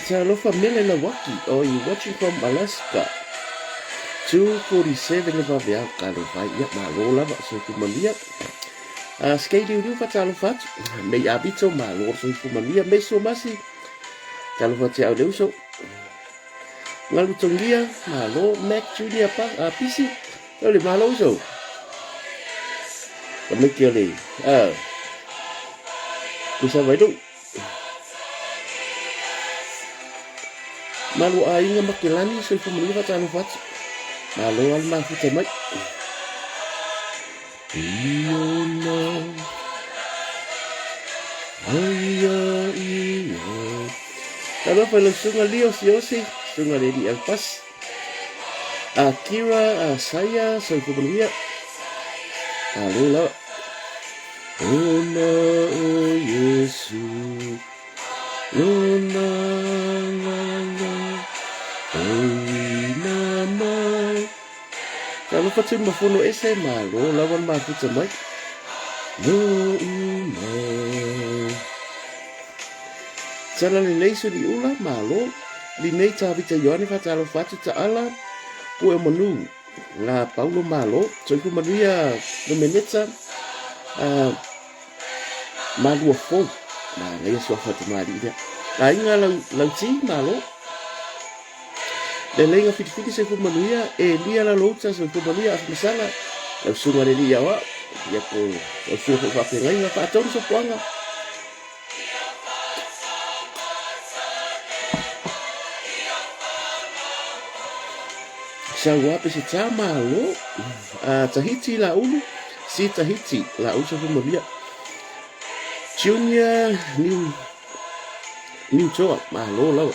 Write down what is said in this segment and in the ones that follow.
Talofa mele na waki. Oh, you watching from Alaska. 2:47 le vavea kalofai ia malo lava so kumania. Skate du fa talofa. Me abito malo so kumania me so masi. Talofa te au so. Ngalu tongia malo Mac Junior pa PC. Ole malo so. Kami kile. Bisa vai Malu ainga makilani so kumania fa talofa. Malo alma futa mai. Kalau kalau sungai Leo siosi sungai di Elpas. Akira saya so kumania. Halo la. Oh no Yesus. Oh no. Kalau facem mafuno ese malo lawan mafu cemai. No no. Sala ni leisu di ula malo li nei tabi te yoni fa talo fatu ta ala pu e manu la Paulo malo so ku manuia no menetsa malu fo na le so fa te mari dia. La inga la ti malo le lenga fiti se ku manuia e lia la lota se ku manuia a misala la sunga le lia wa ya po o su fa pe ngai fa ton so kwanga sa wa pe se chama lo Tahiti la ulu si Tahiti la ulu se ku manuia Junior New Toa malo lo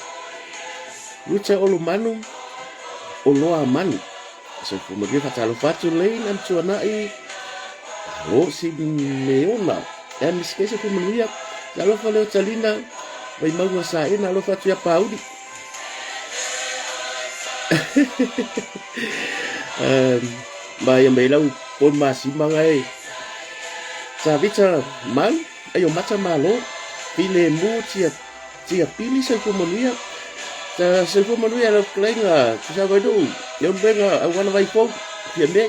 Lucha olo manu oloa manu so fumagia fatalo fatu lein am tuanai lo si meona em skese fumagiaalo fale talina vai mau sa ina lo fatu ya paudi mai mai lau pon masimanga e sa vita mal ayo mata malo pile mu tia pili sa fumagia ta se fo manuia lo klenga sa vai do yo benga I wanna vai fo piende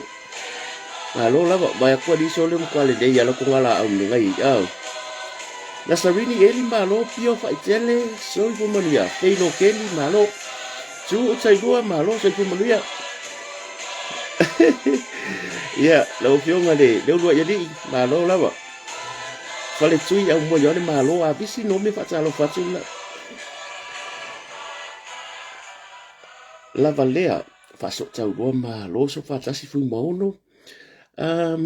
alo la vai ko di sole mo kwale de ya lo ko ngala au ngai la sarini eli malo pio fa itele so fo manuia e lo keli malo tu sai do malo se fo manuia ya lo fio ngale de lo ya di malo la ba fale tui au mo yo de malo a bisi no me fa lo fa tu la valea fa so tau roa ma lo so fa tasi fu mono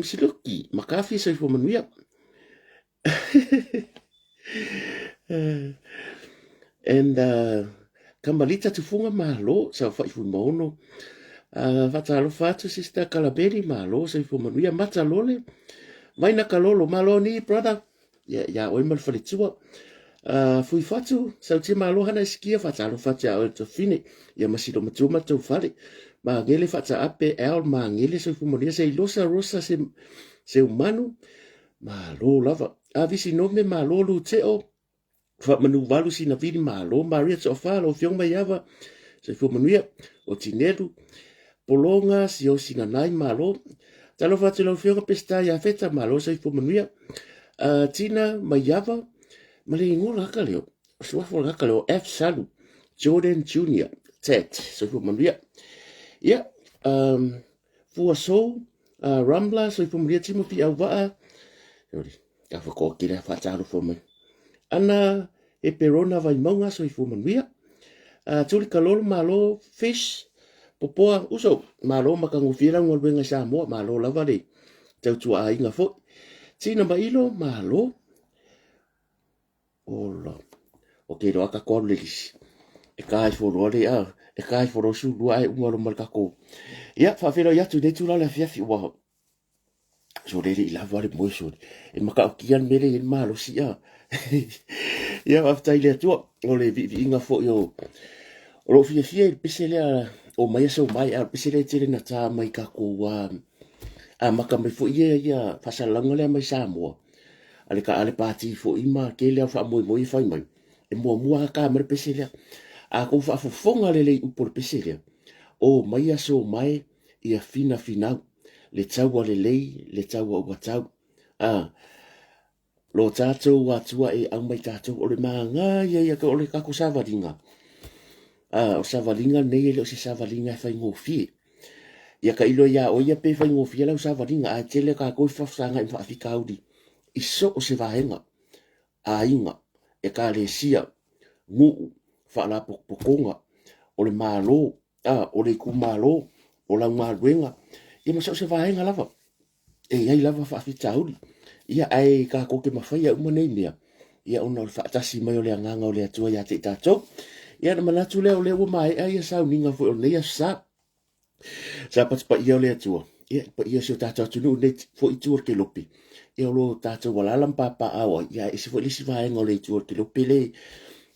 siluki makafi so fu manuia and kamalita tu funga ma lo so fa fu mono fa talo fa tu sister kalaberi ma lo so fu manuia mata lole mai na kalolo ma lo ni brother ya o mal fa tua fui fatu sau te malo hana skia fa talo fa tia o to fine ya masiro matuma to fale ma ngele fa ta ape el ma ngele so fumonia se losa rosa se humano ma lo lava avisi no me ma lo lu teo fa manu valu si na vini ma lo maria to fa lo fiong mai ava se fumonia o tineru polonga si o singa nai ma lo talo fa te lo fiong pesta ya feta ma lo se fumonia tina mai ava Mali ngola kaleo, suafo la kaleo F Salu, Jordan Junior, Ted, so fu manuia. Ya, fua so, Rambla, so fu manuia Timothy Awaa. Yori, ka fa ko kira fa taru fo mai. Ana e perona vai maunga so fu manuia. tuli kalolo malo fish popoa uso malo makangufira ngol benga Samoa malo lava le tau tua ainga fo tina ba ilo malo ola okay do aka ko le e kai fo role e kai fo rosu lua e ngolo malkako ya fa fero ya tu de tu la fiafi wa so le la vale mo so e maka kian mele e malo si ya ya afta ile tu o le vi inga fo yo o lo fie pisele o mai so mai a pisele tele na ta mai ka ko wa a maka me fo ya fa salanga le mai Samoa ale ka ale pati fo ima ke le fa mo fa mai e mo ka mer pisele a ko fa fonga le por pisele o mai so mai ia fina le tau le le tau o tau lo tātou atua e au mai tātou o le maanga ia ka o le kako savalinga o savalinga nei le o se savalinga e whai ngofie ia ka ilo ia o ia pe whai ngofie lau savalinga a tele ka koi whafsanga i whaafikauri iso o se vahenga a inga e ka le sia ngu whaala pokonga o le malo o le kumalo o la ngaruenga ia maso se vahenga lava e ai lava whaafitauri ia ai ka ko ke mafai au nei mea ia ona o fatasi mai o le nganga o le atua ia te tatou ia na manatu le o le o mai ai sa uninga fo o nei sa pat pa ia o le atua ia pa ia se tatou tunu net fo i tuor ke lopi ia lo tatou wala lam papa awa ia e se fo lisi vai ngo le tuor ke lopi le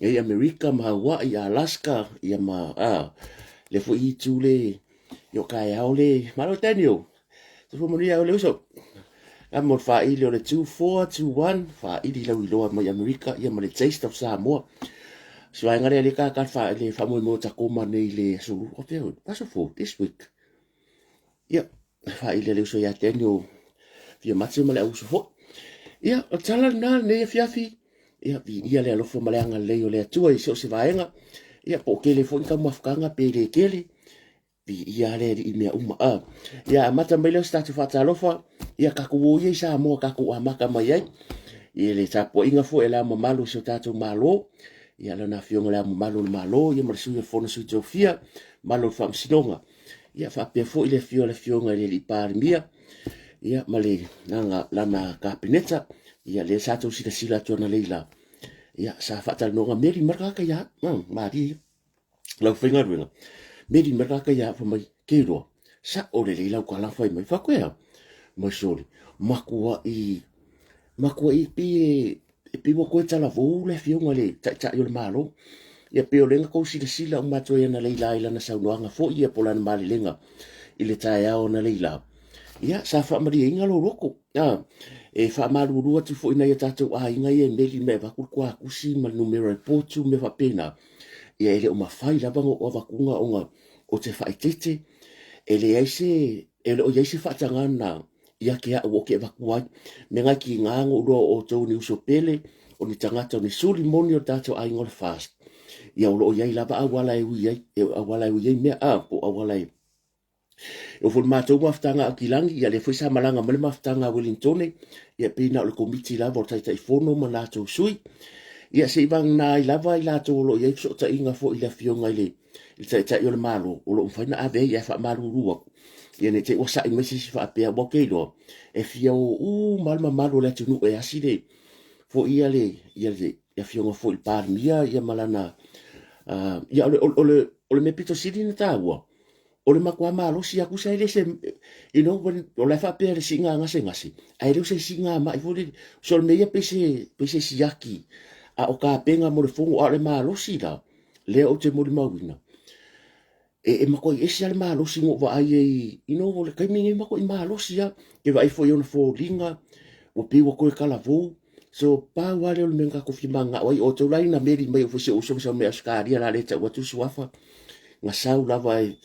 ia America ma Hawaii ia Alaska ia ma le fo i tu le yo kai au le malo tenio tu fo mo ia o le uso mo fa ili o le 2421 fa ili lau iloa mai Amerika ia ma le taste of Samoa so ai ngare le ka fa le fa mo ta koma nei le so o te paso fo this week ia fa ili le so ia tenio via matse ma le uso fo ia o tala na ne fiafi ia ia le alofo ma le anga le o le atua i so se vaenga ia po ke le fo ka mafkanga pe le kele ia le i mea uma ia mata mai le statu fata alofa ia ka ku ye Samoa ka ku amaka mai ai ia le tapo inga fo ela ma malu so tatu malo ia la na fionga la malo ia marsu ia fona su Jofia malo fam sinonga ia fa pe fo ile fionga le par mia ia male nanga lana kabineta ia le satu sila tona leila ia sa fata no meri marka ka ya mari la finga ruinga meri maraka ya fa mai kero sa o le leila ko la fai mai fa kwea mai soli makua i pi mo ko tala vo le fionga le ta yo le malo ia pe o lenga ko sila o mato ia na leila ila na saunoanga fo ia polan mali lenga ile ta ya o na leila ia sa fa mari inga lo roko e fa malu rua tu fo ina ia tatu inga ia meli me va ku kwa kusi mal numero potu me fa pena ia ele o mafai lava o vakunga o te whaitete ele o yaise whaatangana ia ke o ke vakuai me ngai ki ngango o tau ni uso pele o ni tangata o ni suri moni o tato a ingol fast ia o yai lava awala e ui mea po awala e o ful mātou maftanga a kilangi ia le fuisa malanga mele maftanga a Wellington ia pina o le komiti lava o taita i fono ma nātou sui ia se ibang na i lava i lato lo ia so ta inga fo i la fionga ile i ta yo le malo o lo mfaina ave ia fa malu rua ia ne te wasa i mesi fa pe bo ke lo e fia o malma malu le tunu e asile fo ia le ia fionga fo i par mia ia malana ia o le me pito sidi na tawa o le makua malo si aku sai le se o le fa pe le singa ngase ai le se singa ma i fo le so me ia pese siaki a o ka penga mo le fongo a le malo si la le o te mo le mawina e mako i esi ale malo si ngo va ai o le kaimi mako i malo si ya ke vai fo yon fo linga o pe wo ko kala vo so pa wale o menga ko fimanga o o to lai na meri mai fo se o so me askari la le ta wa tu swafa nga sau la vai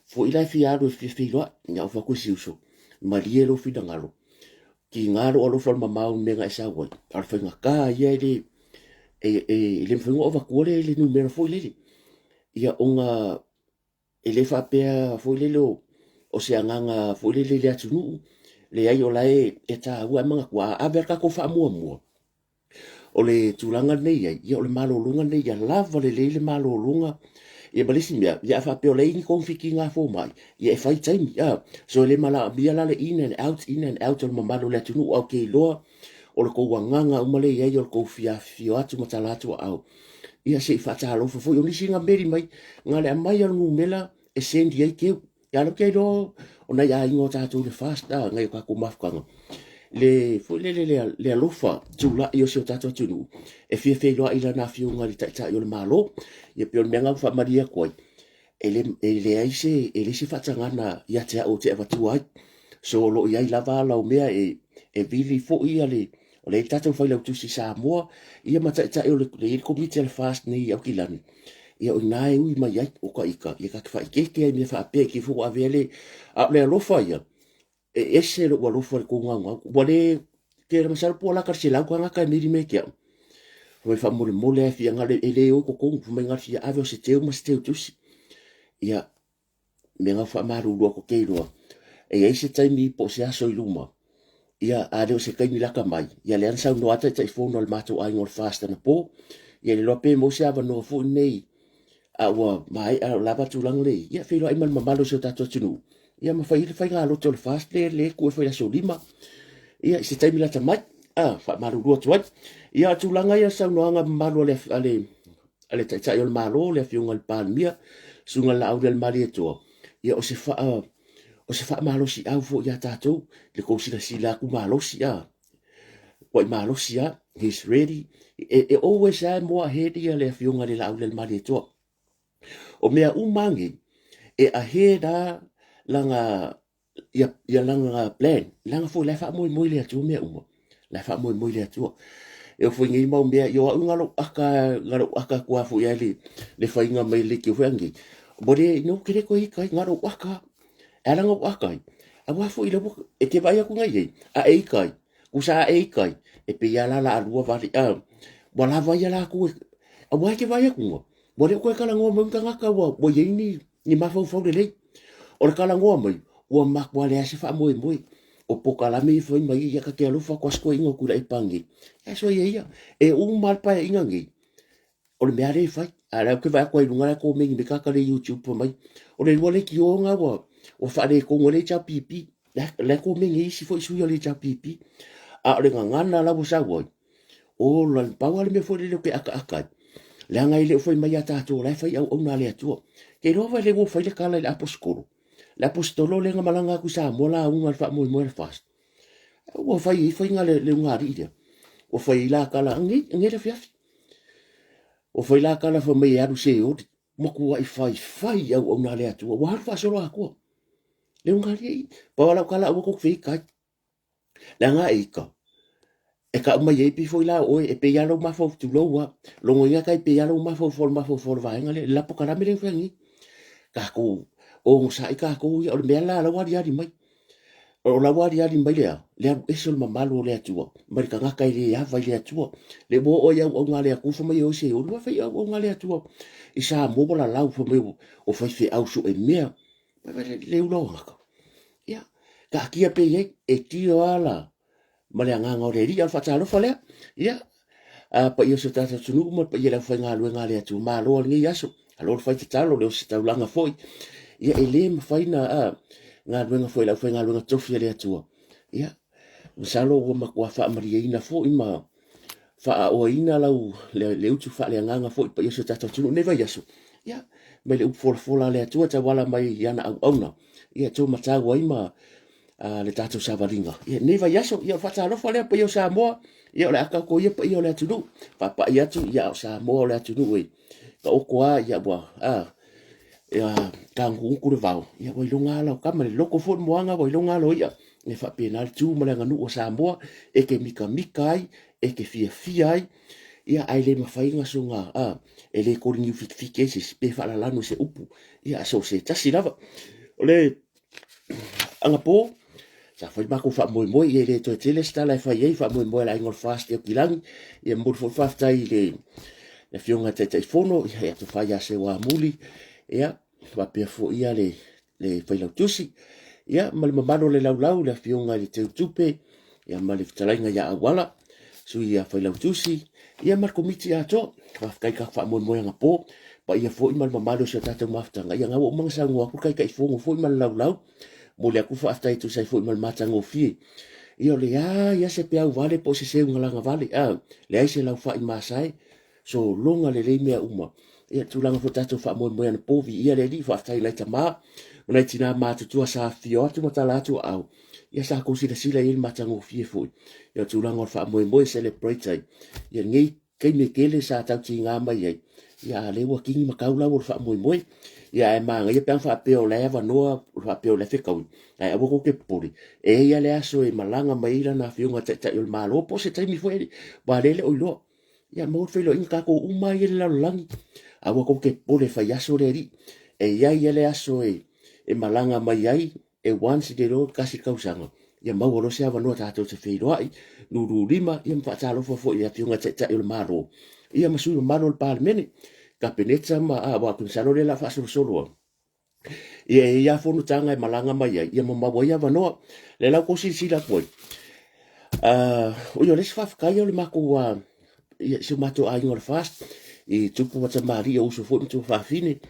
fo ila fiado fi lo nga fa ko si uso marielo fi dangalo ki ngalo o lo forma mau menga sa wa al fa nga ka ye le mfungo ova kuole le numero foi le ia onga ele fa pe foi le lo o se anganga foi le atunu le ai ola e ta ua manga kwa averka ko fa mua o le tulanga nei ia o le malo lunga nei ia lava le malo lunga ia malisi mea ia fa pe ole ni konfiki nga fo mai ia fai time so le mala bia la le in and out o mamalo le tunu o ke lo o le ko wanganga o male ia o ko fia fio atu matala atu au ia se fa ta lo fo yo ni singa meri mai nga le mai o mela e sendi ai ke ya lo ke do ona ya ingo ta tu le fast nga ka ko mafkanga le fo le alofa tula io se tato tunu e fie lo ila na fiu nga ta yo le malo ia pe o menga fa maria koi ele aise ele se fatanga na ia te o te avatu ai so lo ia lava la o mea e vili fo ia le tato fa le tu si sa mo ia mata ta yo le komite le fast ni au kilani ia o nai ui mai ai o ka ika ia ka fa ke me fa pe ki fo avele a le alofa ia ese lo walo fo ko nga wale ke le masal po la karsela ko nga ka miri me ke foi fa mo le fi nga le ele o ko ko me nga fi ave se te mas te tusi ia me nga fa maru lo ko ke lo e ese tai mi po se aso i luma ia a de se kai mi la ka mai ia le ansa no ata tai fo no le mato ai ngol fast na po ia le lope mo se ava no fo nei a wa mai a la ba tu lang le ia fi lo ai mal mamalo se tato tunu ia ma fai nga lo tol fast le ko foi la so lima ia se tai mi la tamai fa maru lo tuai ia tu langa ia sa no anga malo le ale tai yo malo le fi ngal palmia sunga la au del mari to ia o se fa malo si au fo ia tato le ko sila ku malo si Wai malo si he's ready always more ahead ia le fi ngal la au del mari to o mea umangi ahead langa ia langa plan langa fo la fa moi le tu me la fa moi le tu e fo ngi mau mea yo ngalo aka kwa fo ia le fa inga mai le ki fo ngi bore no kire ko i kai ngaro aka era ngo aka a wa fo ile e te vai ku ngai a e kai usa e kai e pe ya la rua va wala vai la ku a wa ke vai ku bore ko kala ngo mo tanga ka wa bo ye ni ma fo le o le kala ngo mai ua makwa le ase fa moi o poka la me foi mai ia ka ke alufa kwa sko ingo kula ipangi so ia e un mal pa inga ngi o le meare fai ala ke va ko i lunga ko me me ka ka le YouTube po mai o le wale ki o nga wa o fa le ko ngole cha pipi le ko me ngi si foi su yo le cha pipi a le ngana la bo sa wo o la pa wale me foi le ke aka le ngai le foi mai ata to le fai au na le tu ke no va le go fai le kala le aposkolo la apostolo le nga malanga ku sa mola un fa mo fast o fai nga le ngari dia o fai la kala ngi le fiaf o fai la kala fa me aru se o mo ku ai fai au na le atu wa fa solo ako le ngari pa wala kala o ko fi ka la nga ika e ka mai e pi foi la o e pe ya lo ma fo tu lo wa lo nga kai pe ya lo ma fo va nga le la po kala me le fengi ka ko o sa ika ko o le mela la wari ari mai o la wari ari mai le eso le mamalo le atua mai ka ngaka ile ya vai le atua le bo o ya o ngale ku fo mai o se o wa fai o ngale atua i sa mo la lau fo mai o fai fe au so e mea le ulo ngaka ya ka kia pe e tio ala ma le nganga o le ri al fa talo fa le ya pa yo se tata tunu mo pa ye la fa ngale atu ma lo ngi yaso alo fa talo le o se tau foi ia ele ma faina nga luenga foi la foi nga luenga tofi le atua ia usalo o ma kwa fa maria ina fo ima fa o ina lau le utu fa le nga fo pa yeso tata tunu neva yeso ia me le fo la le atua ta wala mai yana au ona ia to mata wa ima le tata savaringa ia neva yeso ia fa ta lo fa le pa yo sa mo ia le aka ko ia pa yo le tunu pa ia tu ia sa mo le tunu we ka o kwa ia wa ia tangu ku le vau ia wai longa la ka me loko fo moanga wai longa lo ia ne fa penal tu mo le nganu o Samoa e ke mika ai e ke fia ai ia ai le mafai nga sunga e le ko ni fitfications pe fa la lanu se upu ia so se tasi lava ole anga po sa fa ma ko fa mo e le to tele sta la fa ye fa mo la ngol fast e kilang ia mo fo fa tai le fionga te fono ia to fa ya se wa muli ia va pe fo ia le fai la tusi ia mal mabano le lau le fionga le tupe ia mal le talainga ia awala su ia fai la tusi ia mar komiti ato whafkai ka wha moe nga po, pa ia fo imal mamalo sa tātou maftanga, ia ngā o mga sa ngua kukai ka ifongo fo imal lau, mo le aku whaaftai tu sai fo imal matanga o fie. Ia le ia se pe au vale po se seu ngalanga vale, le ai se lau wha i masai, so longa le mea uma. Ia tūlanga fo tātou wha moe na povi, ia le li whaaftai lai ta maa, Muna tina mātutua sa fio atu matalatu au. Ia sa kusila sila ili matango fie fui. Ia tūlanga o wha moe celebrate ai. Ia ngei kei me kele sa tau ti ngā mai ai. Ia lewa kingi makaula o wha moe. Ia e maanga ia peang wha peo lewa noa wha peo le whikaui. Ai awako ke puri. E ia le aso e malanga maila na fionga te ul malo. Po se taimi fwere. Ba lele o ilo. Ia maut whailo inga kako umai ele lau langi. Awako ke puri wha yaso le ri. E ia le aso e malanga mai ai, e once de road kasi kausanga. Ia mau oro se awanua tātou te whiro ai, nuru lima, ia mwhaatalo fo ia tiunga te ul maro. Ia masuru maro le parlemene, ka peneta ma a wakinsano le la whaasuru soloa. Ia whonu tanga e malanga mai ai, ia mamawa ia wanoa, le lau kosi sila koi. Uyo lesi whafkai o le mako si mato a ingo le fast, i tupu wata maria uso fo mtu whafine,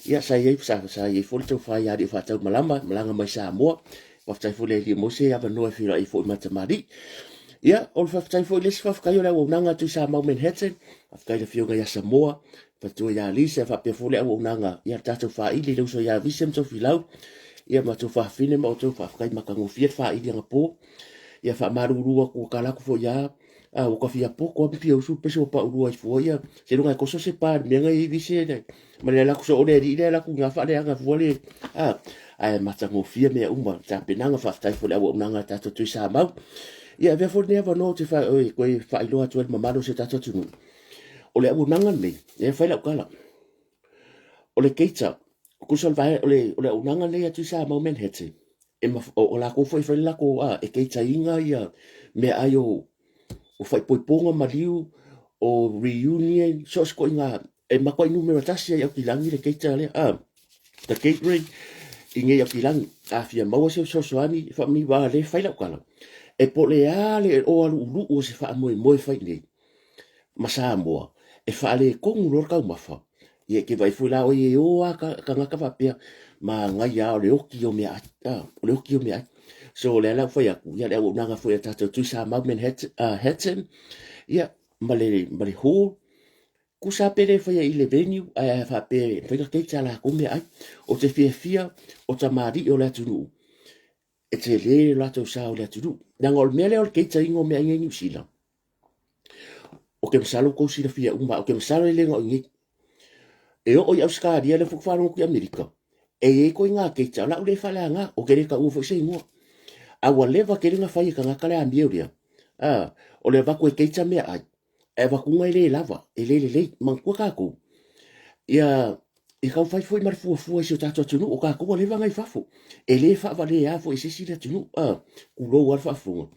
ia sa iei fo tau whai ari whatau malanga mai sa moa, waftai fo le li mose ava noa whira i fo mata mari. Ia, o le whaftai fo lesi whafkai o le waunanga tu sa mau Manhattan, whafkai le fionga ia Samoa, fatua ia Lisa, whapia fo le waunanga, ia tātou whaili le uso ia visem tau whilau, ia matou whafine ma o tau whafkai makangofia whaili anga po, ia whamarurua kua kalaku fo ia, o ka fia poko api au su peso pa urua i foia se lunga ko so se pa menga i vise ne ma le la ko so le ri le la ku nga fa le anga vole ai mata mo fia me uma ta penanga fa tai fo le o nanga ta to sa mau ia ve fo never know te fa ko fa i lo atu ma malo se ta to tu o le o nanga me e fa la kala o le keita ku so va o le o nanga le atu sa mau Manhattan e ma o la ko foi fa la ko e keita inga ia me ayo o fai poiponga mariu o reunion so sko inga e makoi numero tasi ai ki langi le keita le the catering inge ki langi a fia maua se so soani fa mi va le fai la kala e po le ale o alu ulu o se fa moi fai nei masa moa e fa le ko ngulor ka mafa ye ke vai fula o ye o ka ngaka fa pia ma ngai ya le oki o me le oki o me so le la foi aku ya le nanga foi ta tu sa ma Manhattan ia male ho ku sa pere foi i le venue fa pe foi ka ke la ku me ai o te fia o ta mari o la tunu e te le la to sa o la tunu na ngol mele o ke ta ingo me ai ni sila o ke msalo ko sila fia o ke msalo le ngo ngi e o ya ska dia le fu fa no ku Amerika e ko nga ke ta la le fa la nga o ke le ka u fo se ngo awa leva ke ringa fai ka ngakale a miuria. O le vaku e keita mea ai. E vaku ngai le lava, e le, mankua kako. Ia, i kau fai foi marfua fua si o tato tunu, o kako leva ngai fafu. E le fa vale a fo e sisi le tunu, kulo war fafu.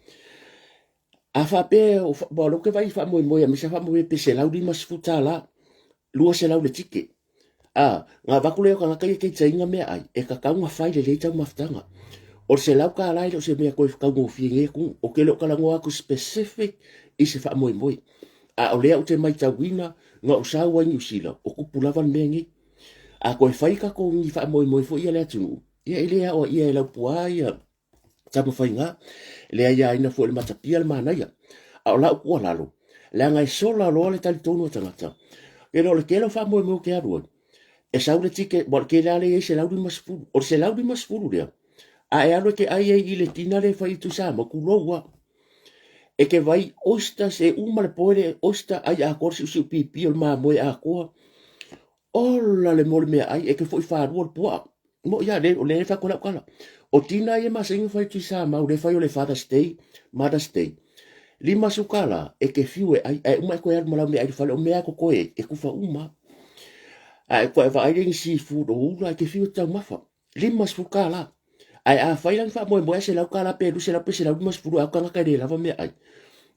A fa pe, bo lo ke vai fa moi, a misa fa moi pe se lau di mas futa la, lua se lau le tike. Nga vaku leo ka ngakai e keita inga mea ai, e ka kau nga fai le tau maftanga. O se lau ka lai lo se mea koe whakau ngō whienge kung, o ke lo ka lango aku specific i se wha moi. O lea o te mai tau wina, ngā o sau wai New Zealand, o kupulawan mea ngi. Koe whaika ko ngi wha moi fo ia lea tunu. Ia lea o ia e lau pua ia, tama whai ngā, lea ia ina fo le matapia le mana ia. O lau kua lalo, lea ngai sola loa le tali tonu o tangata. E lo le kelo wha moi ke arua. E sau le tike, mo le ke lea le e se lau di masfuru, o se lau di masfuru lea. E alo ke ai i le tina le fai tu sa ma kuloa. E ke vai osta se uma le poere osta ai a korsi usi pipi o ma moe a koa. Ola le mole mea ai e ke foi whaarua le poa. Mo ia le o le fa kola kola. O tina e ma sengi fai tu sa ma o le fai o le Father's Day, Mother's Day. Lima sukala e ke fiu e ai e uma e koe armala mea ai fale o mea ko koe e kufa uma. E koe va ai ringi seafood o ula e ke fiu tau mafa. Lima sukala. Ai a fai lang fa mo se lau kala pe se lau pe se lau mas furu a kanga ka de lava me ai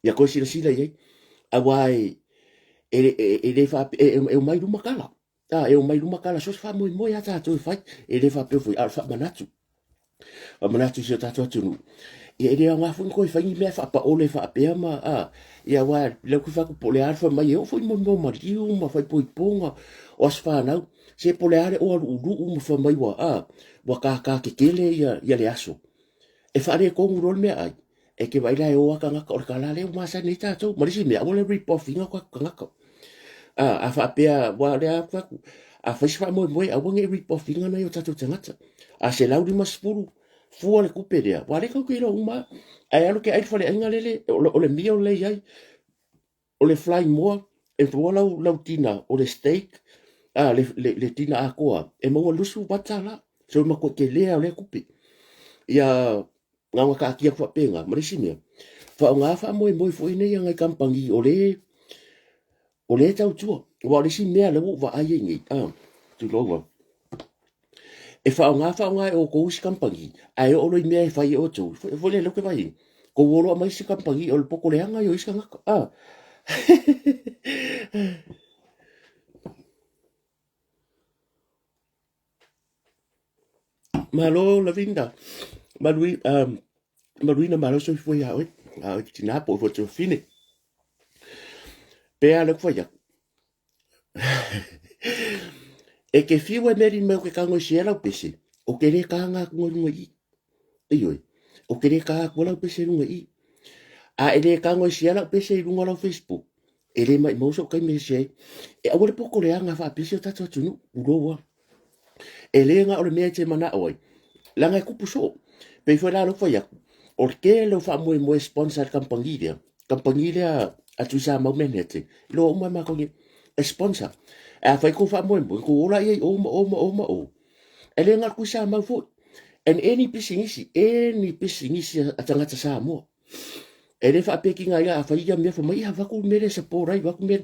ya ko sila ye a wai e fa e mai lu makala e mai lu makala so fa mo ya ta to fai e le fa pe fu al fa manatu Mana tu se tato tunu. Ia ere nga fu ko fa ngi me fa pa ole fa pe ma ia wa le ku fa ku pole alfa mai eu foi mo mo mariu ma fa po iponga o sfa na se pole ale o u mo fa mai wa ka ke kele ia le aso. E fa re ko ngurol me ai. E ke vai la e o ka nga ka ka la le ma sa ni tato. Ma si me ole rip off inga ka nga ka. A fa pe wa le a fa a fa fa mo mo a wonge rip off inga na yo tato tangata. A se lauri mas fua le kupe rea. Wale kau kira uma. Ai alo ke ai fale ainga lele. Ole mia o le iai. Ole flying moa. E fua lau tina. Ole steak. Le tina a koa. E maua lusu wata la. So ma ko ke lea o le kupe. Ia ngā ka akia kwa penga. Marisi mea. Fa o ngā wha moe moe fo ine ia ngai kampangi. Ole tau tua. Wa ole si mea le wa aie ngi. Tu loa. E fa nga e o ko usi kampangi ai o lo me fai o tu fo le lo ke vai ko wolo mai si kampangi o poko le anga yo iska nga malo la vinda malui maluina malo so fo ya oi tina po fo tu fine pe ala ko ya e ke fiwe meri me ke kango siela o pese o ke le kanga ngoi ioi o ke le ka ko la pese ngoi a ele kango siela pese lunga lo Facebook ele mai mo so kai me se e a wole poko le anga fa pese tato tunu urowa ele nga o le me te mana oi langa ku puso pe fo la lo fa ya o ke lo fa mo sponsor kampangilia a tu sa mo menete lo mo ma ko sponsor a fa ko fa mo ko ola ye o ele nga ku sa ma fo en any pisingisi a tangata sa mo ele fa peki nga ya fa ia me fa mai ha ku mere se porai va ku me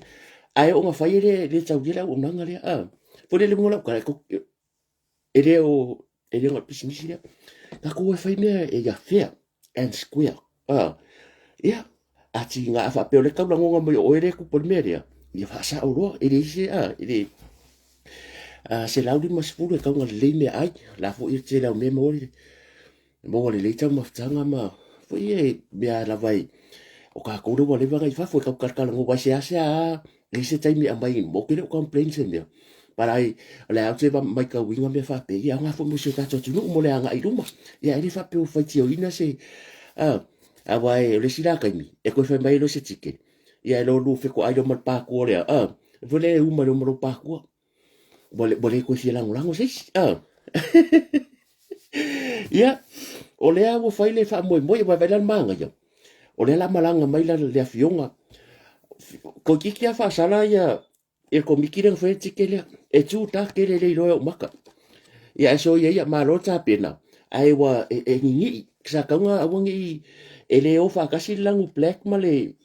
ai o nga fa le tau dira o nanga le fo le ngola ka ko ele nga pisingisi le ka ko fa me e ya fair and square ia ati nga fa pe le ka nga mo o ele ku por meria ia fa sa o ele se ele se laudi mas fulu ka nga le me ai la fo i te la me mo le tau maftanga ma fo ie bia la vai o ka ko le va i fa fo ka ka ngo wa se e se tai mi amai mo ke le complain se me para ai le au te va mai ka winga me fa pe ia nga fo mo se ta tu no mo le anga i ruma ia ele fa pe o fa ti o ina se a vai le sila ka mi e ko fa mai lo se tike ia lo lu fe ko ai lo mal pa ko le vo le u ma lo mo pa ko bole ko si lango se ia o le a wo fai le fa mo wa vai lan manga ia o le la malanga mai la le afionga ko kiki a fa sala ia e ko mikire fa tike le e tu ta ke le lo maka ia so ia ma lo ta pena ai wa e ngi sa ka nga awangi ele o fa kasi langu black male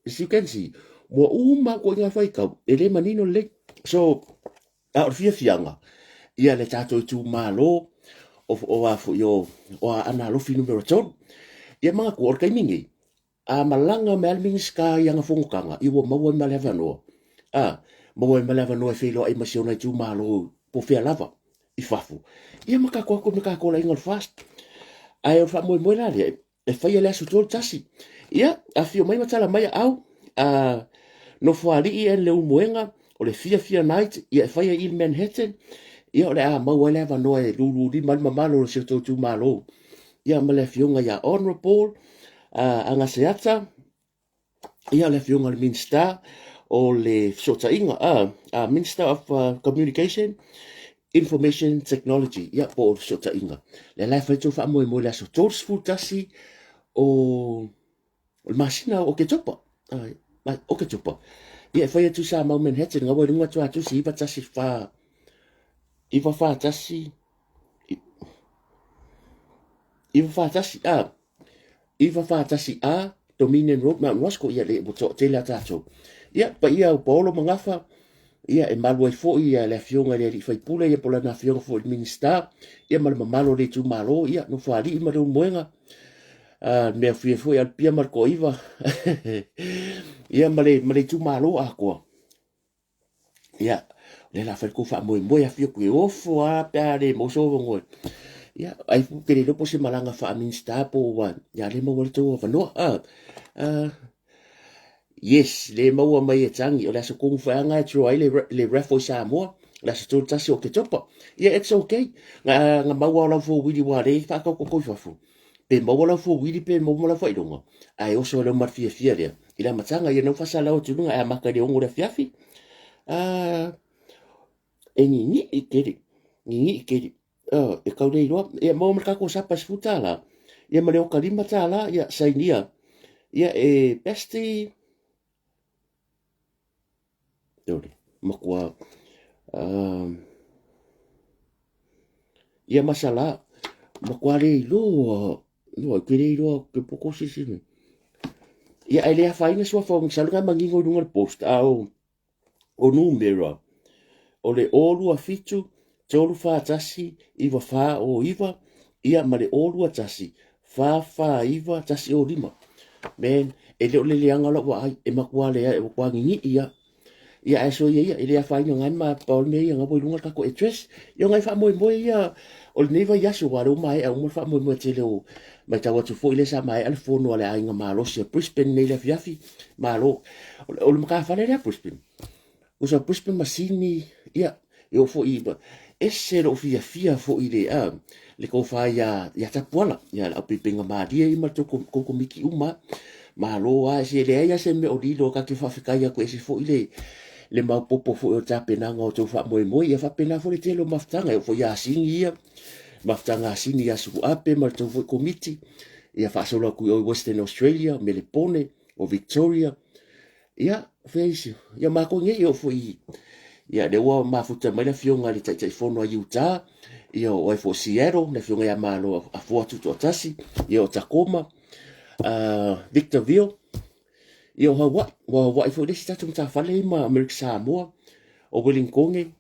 as you can see mo uma ko nga fai ka ele manino le so a fianga ia le tato tu malo o a fu yo o ana lo finu numero ton ia mga ko kai mingi a malanga melming ska yang fungkanga i wo mawo maleva no mawo maleva no fe lo ai masiona tu malo po fe lava i fafu ia maka ko la ingol fast ai o fa mo la le e fa ia su tol tasi ia a fio mai matala mai au no fo ali e le umuenga o le fia night ia fa ia il Manhattan ia o le a mau ele va no e lulu di mal mamalo se to tu malo ia male fionga ia honorable anga seata ia le fionga le Minister o le sotainga Minister of Communication Information Technology ia po sotainga le la fa tu fa mo le so tors futasi o masina o ke topa o ke topa ia fa tu sa mau Manhattan nga wa tu si pa tasi fa iva fa tasi Dominion Road Mount Roscoe ia le boto te la tato ia pa ia o polo mangafa ia e malu ai fo ia le fionga le fai pula ia pola na fionga fo minister ia mal malo le tu malo ia no fa ali ma do moenga me fo ia pia mar ko iva ia male tu malo a ko ia le la fa ko fa mo ia fio ko ofo a pa le mo so ngo ya ai fu ke le po se malanga fa minsta po wa ya le mo to fa no yes le mo mai e tangi o la so kung fa nga tro ai le refo sa mo la so to tasi o ke topa yeah it's okay nga ma wa la fo wi di wa le fa ko ko fa fu pe mo la fo wi di pe mo la fa idonga ai o so le mar fia le ila matanga ye no fa sala o tu nga ma ka de o le fiafi e ni ikeri ni ikeri e kau nei roa e mo ka ko sa pas futala ia ma le o kalima tala ia sainia ia e besti dole makua ia masala makua le lo ke le lo ke poko sisi ia ele a faina so fo salga mangingo dunga post au o numero o le olu a fitu tolu fa tasi iwa fa o iwa ia ma le olu a tasi fa iwa tasi o lima men ele o le lianga lo wa e makua le e kwa ngi ia e so ia ele a faina ngai ma paul me ia ngabo lunga ka ko etres yo ngai fa moi ia o le neva ia so wa lo mai e mo fa moi tele o mai tawa tu fo ile sa mai al fono ale ai nga malo se Brisbane nei le fiafi malo o le maka fa le Brisbane usa Brisbane masini ia yo fo i ese lo fia fo ile le ko fa ya tapuala ya la pipinga ma dia i ma to ko miki uma malo a se le ya se me o dilo ka ke fa fika ya ko ese fo ile le ma popo fo o tape na ngo to fa moi ya fa pena fo le telo maftanga fo ya singi ia maftanga sini ya su ape ma to fo komiti ia fa solo ku o Western Australia Melbourne o Victoria ia face ia ma ko nge yo fo i ia le wa ma futa mai le fionga le tai fono a Utah ia o fo Seattle le fionga ya malo a fo tu to tasi ia o Tacoma Victorville ia wa fo le sta tum ta fale ma America Samoa o Wellington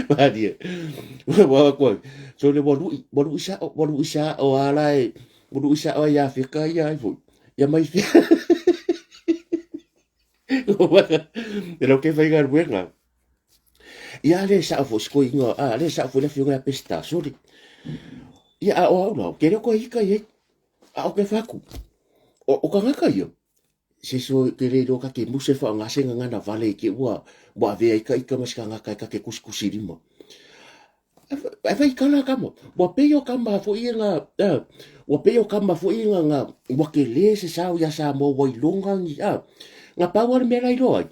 Madia wa ko so le bodu isa o ala bodu isa o ya fika ya fo ya mai pero que fai gar buena ya le sa fo sko ingo le sa fo le fionga pesta sorry ya o no quero ko hika ye o ke faku o ka ngaka yo se so te re do ka ke muse fa nga se nga na vale ke wa ve ka mas ka ngaka ka ke kuskusi limo ai vai kala kamo wa pe yo kama fo inga wa pe yo kama fo inga nga wa ke le se sa ya sa mo wa longa ni nga pa wa me lai roi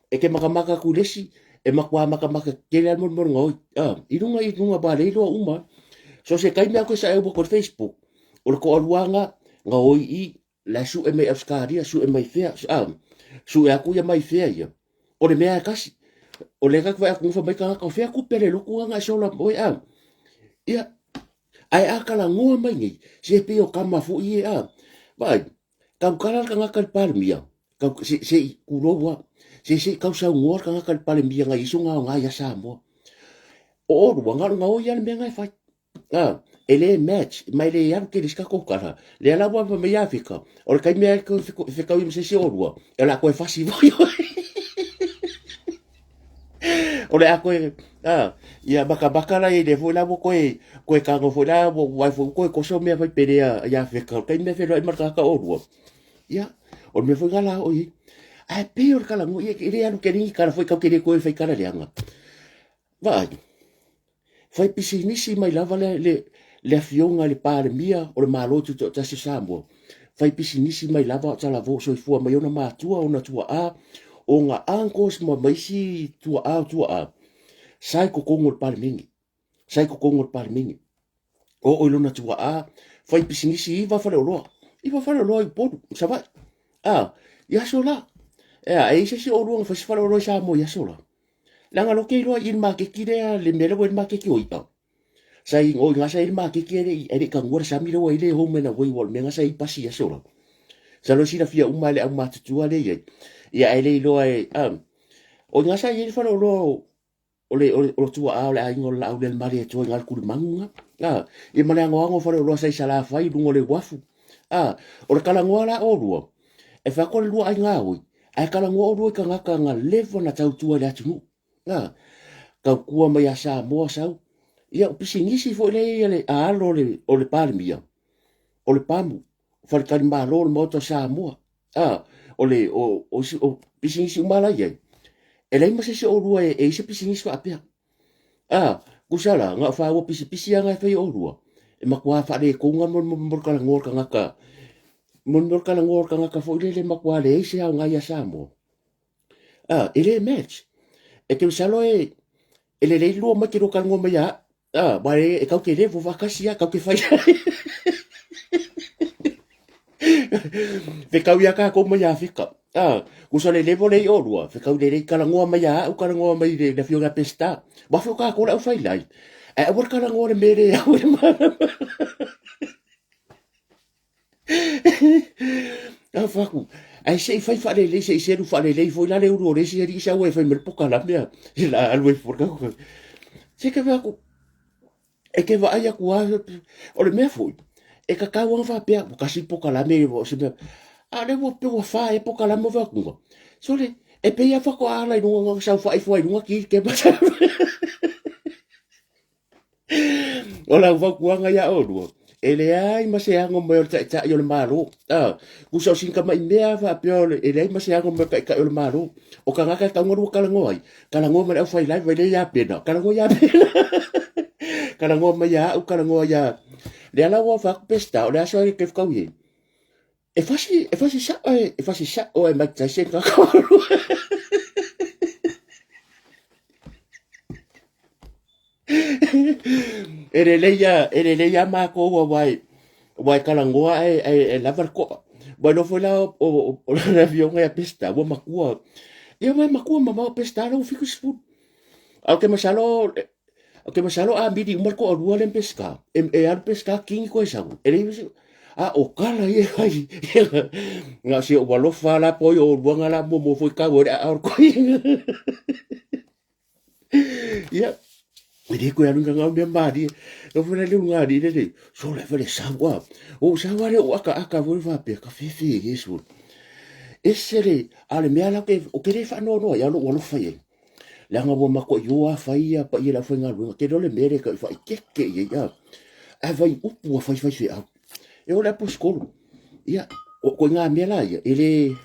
e ke maka ku lesi e makwa maka ke le mo ngoi i runga ba le lo uma so se kai me ko sa e ko Facebook o ko aluanga nga oi i la su e me afskaria su e mai fea su e aku ya mai fea ia o le mea kasi o le ka fa ku fa mai ka fea ku pele lu ku nga so la oi ia ai akala ngoa mai ngi se pe o kama fu i vai ka kala ka nga ka palmia ka se ku ro wa se ka sa ngoa ka nga ka palmia nga iso nga ya sa mo o ro nga o ya me nga fa ele match mai le yan ke diska ko kara le la bo me ya fika o kai me ko fika o se o ro ela ko fa si voy o le ako ia baka la ile fo la bo ko ka go fo la bo wa fo ko so me fa pere ya fika kai me fe lo marka ka o ro ia o me fo gala o i ai peor kala mo ia ile anu ke ni kara foi ka ke ko fa kara le anga vai fai pisinisi mai lava le afionga le pare mia o le malotu to tasi sambo fai pisinisi mai lava ta lavo so fu mai ona matua ona tua o nga ankos ma maisi tua sai ko kongol pare mingi o lona tua fai pisinisi iva fa lo i podu sava ya sola ai se o luang fa fa lo sa mo ya sola langa lo ke lo in ma ke kire le mele wen ma ke ki oita sai o nga sai ma ke kire e ka ngor sa mi lo ile ho mena woi wol me nga sai pasi ya solo sa lo sina fia umale au ma tu ale ye ya ele lo o nga sai ile fa lo o tu ale ai ngol au le mari to ngal ku manga e male ngo fa lo sai sala fa i dungo le wafu o le kala ngola o lo e fa ko lo ai nga oi ai kala ngo o ka nga ka nga levo na tau tu ale atu ka kua mai asa mo sau ia o pisi ngisi fo le ia le alo o le palemia o le pamu falikali malo le moto Samoa o le o pisi ngisi umala ia e lei mase se o rua e se pisi ngisi fa apea kusala nga fa o pisi pisi anga fe o rua e makua fa le ko nga mo kala ngor ka ngaka mon kala ngor ka ngaka fo le makua le se nga ia Samoa ele match e ke salo ele le lo ma ke ro kala ngoma ya bare e kau ke le vo vakasia kau ke fai fe kau ya ka ko ma ya fika kusale le vo le o rua fe kau le kala ngoma ya o kala ngoma i le fio ga pesta ba fo ka ko la fai lai e o kala ngoma mere ya o ma faku ai sei fai fa le sei se ru fa le fo la le ro le se ri sa o e fai mer poka la mea la alwe for ka se ke va ku e ke va ai ku o le me foi e ka ka wa fa pe ka si poka la me o se me ale wo pe wo fa e poka la mo va ku so le e pe ya fa ko ala i no sa fa i foi no ki ke ba ola va ku nga ya o do ele ai ma se ango mo ta ta yo le malo ku so sin ka mai mea fa pe o ele ai ma se ango mo ka yo le malo o ka nga ka ngoro ka ngoi ka ngoma le fa lai va le ya pe no ka ngo ya pe ka ngoma ya o ka ngo ya le ala wo fa pesta o le aso ke ka wi e fasi sa o e mai ta se ka ko ele leia ma ko wai kalangoa e lavar ko bueno foi lá o avião e a pesta o makua eu mai makua mama pesta no fico sput ao que masalo a midi umar ko rua len pesca al pesca king ko esa ele o kala ye ai nga si o walo fala po o buanga la mo foi ka o ko ya Ele ko anu nga me mari no foi le lunga di le so le fele sawa o sawa le o aka vo va pe ka fefe yesu esere ale me ala ke o ke le fa no ya lo fa ye la nga bo ma ko yo a fa ia pa ia la fa nga lu ke do le mere ka fa ke ye ya a vai upu fa fa fa e o le po skolo ia o ko nga me la ia ele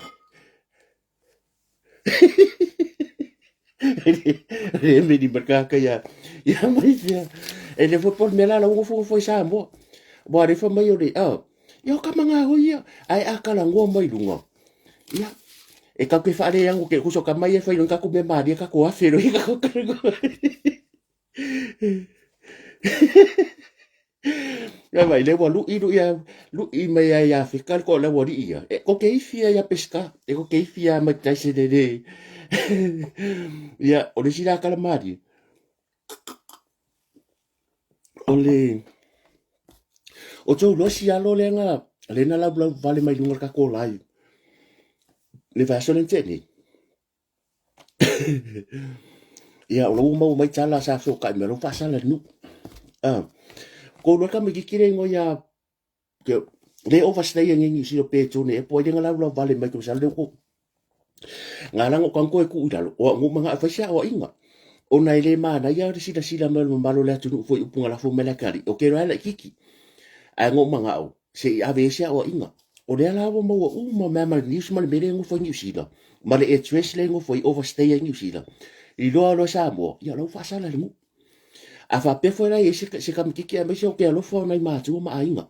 ele me di berkaka ya mai ya ele foi por me la la foi sa mo bo re fa mai o le yo ka manga ho ia ai akala ngo mai lunga ia e ka ke fa le yang ke kuso ka mai e fa ka ku me mari ka ko afero i ka ko ya vai le wa lu i mai ya ficar ko le wa ia e ko ke fia ya pesca e ko ke fia mai tai se de ya o le sira kala mari o tau losi alo le nga le na la vale mai lunga ka ko lai le va solen teni ya o lo mo mai tala sa so ka me lo fa sala nu ko lo ka me kire ngo ya ke le overstay ngi si lo pe tu ne po de nga la vale mai ko sa le ko nga lang ko ko ku dalo o ngo mga fa sha o inga o nai le mana ya ri sila mal malo le tu fo upunga la fo mele kari o ke la kiki a ngo manga o se ave sia o inga o le ala mo o mo mama ni sma le mere ngo fo ni sila ma le etres le ngo fo overstay ni sila i lo lo sa mo ya lo fa sala le mo a fa pe fo la se kam kiki a me se o ke lo fo mai ma tu ma inga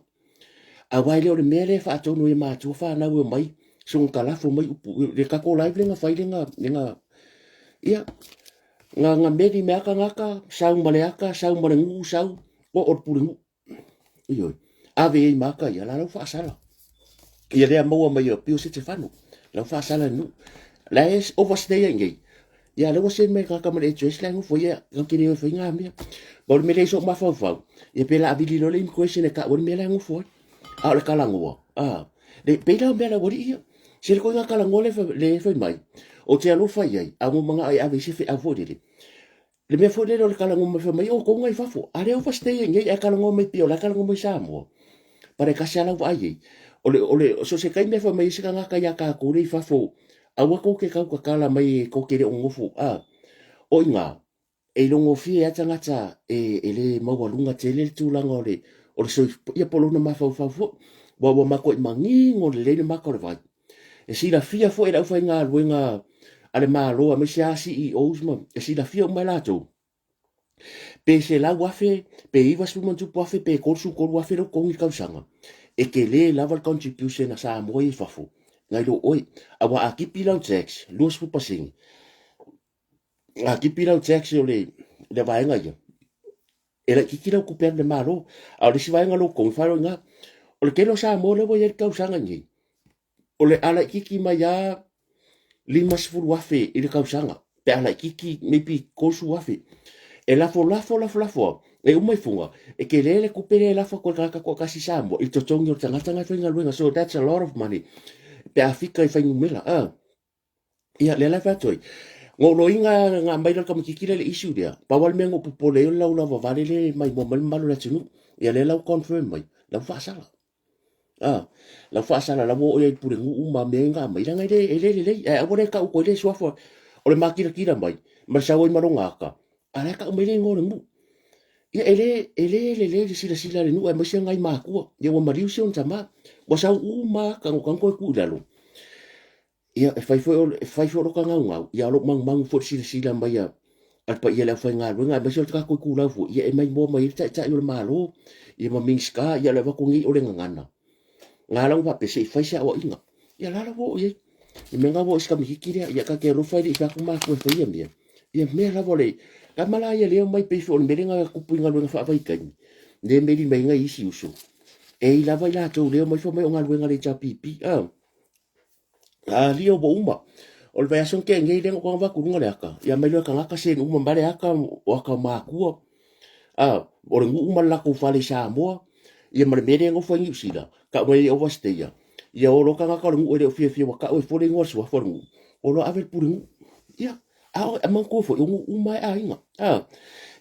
a wai le o le mere fa to no ma tu fa na o mai so kala fo mai le ka ko live le nga fa le nga ia nga meri me aka ngaka sau male aka sau male ngu sau o or puringu iyo ave i maka ya la fa sala ia le mo ma yo pio se te fanu la fa sala nu la es overstay ngai ya le was me ka male choice la ngu fo ya ka kiri fo nga me bor me le so ma fa fa e pe la abili lo le question ka bor me la ngu fo a le kala ngu le pe la me la bori ia se ko nga kala ngole le fo mai o te alo fa ia a mo manga ai ave se fe a fo le me fo le lo kala ngoma fa mai o ko ngai fa fo are o fa stay ngai e kala ngoma pio la kala ngoma sa mo pare ka sala wa ai ole so se kai me fa mai se ka ka ya ka ko ri fa fo a wa ko ke ka kala mai ko ke re o ngofu o inga e longo fie ata ngata e le mawalunga te le tūlanga o le soi ia polona mawhau fo wa mako i mangingo le lene mako le vai e si la fia fo e lau fai ngā luenga ale māloa me se a CEOs ma e si la fia o mai lato pe se la wafe pe iwa su mantu wafe pe korsu kor wafe lo kongi kausanga e ke le level contribution a sa moi fafo ngai lo oi awa akipi lau tax los pu pasing akipi lau tax o le vaenga ia e la kiki lau kuper le malo a le si vaenga lo kongi faro nga o le kelo sa mo le wo ye kausanga ni o le ala kiki mai ya lima sifuru wafe i le kausanga pe ala kiki maybe korsu wafe e lafo e umai funga e ke lele kupere lafo ko kaka ko kasi sambo i totongi o tangata nga luenga so that's a lot of money pe afika i faingu mela ia le la fatoi ngo lo inga nga mai ka mikikile le issue dia pa wal mengo popole la ula va vale le mai mo mal malu la tunu ia le la confirm mai la fa sala la fa sala la mo e pure ngu ma menga mai la ngai le e abore ka ko le swafo o le makira kira mai ma sa wo maronga ka ala ka mai le ngore mu ia ele sila le nu e mai ngai ma ku ia wo mariu se on tama wa sa ma ka ko ku lalo ia e fai fo ka ngau ia lo mang fo sila mai ia al pa ia la fa nga nga ba so ka ko ku la fu ia e mai mo mai ta yo malo ia ma mingska ia la va ko ngi o le ngana nga la va pe se fai sa o inga ia la vo ia i menga vo ska mi kiri ia ka ke ro fai di ka ku ma ko fai ia me la vo le ka mala ia le mai pe fo le menga ku pinga lo fa vai kan de me di menga isi uso e la vai la to le mai fo mai o nga lo nga le cha pipi lio bo uma o le vayason ke ngei le ko va kurunga le aka ia mai lo ka ngaka se uma mbale aka o ka makua o le uma la ko fale sa mo ia mare mere ngo fa sila ka mai o vastea ia o lo ka ngaka le o le fie ka o fo le ngo so fo o lo ave puru ia a man ko fo uma a inga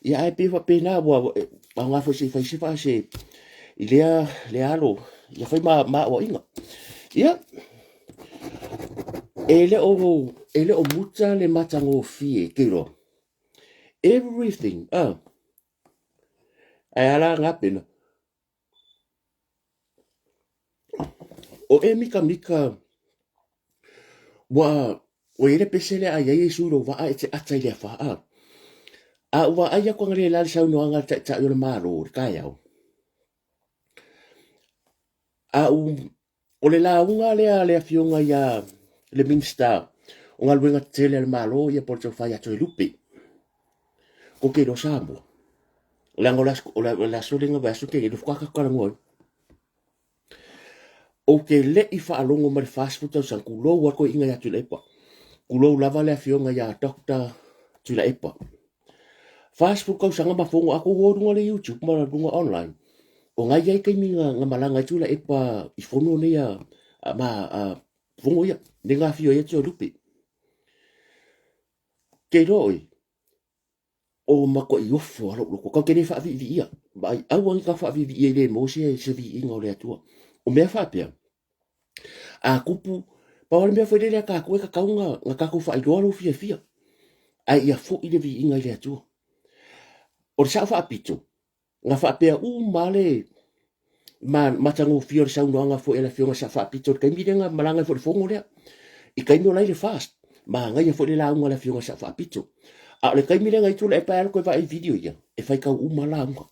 ia ai pe fa pe na bo nga fo se fa se ile le alo ia fa ma o inga ia ele o muta le matango fie kiro everything ala ngapena o mika wa o ele pesele a ye su lo va e te atai le fa wa ai ko ngale la sa no anga ta yo malo ka ya o le la unga le afionga ya le minsta o ngal wenga tele le malo ia porto fa ya to lupi ko ke do sambo la ngola la solinga va su ke do kwa ka ngoi o ke le i fa alongo mar fast food sa kulo wa ko inga ya tu lepa kulo lava le afionga ya doctor tu la epa fast food ko sanga ma fongo ako wo runga le YouTube ma runga online o ngai ai kai minga malanga tu la epa i fono ne ya ma fongo ya nenga fio ya tu lupi ke roi o mako i ofo alo ko ka kene fa vi ia bai au ang ka fa vi le mo se vi inga le atua o me fa pe a kupu pa wala me foi le ka ko ka kaunga nga ka ko fa i lo fia ai ia fo i le vi inga le atua o sa fa pito nga fa pe u male ma tango fio sa no nga fo ela fio nga sa fa pito ka mi nga malanga fo fongo le i ka no lai le fast ma nga ia fo le la nga la fio nga sa fa pito a le kai mire ngai tula e pa ko va i video ia e fai ka u mala nga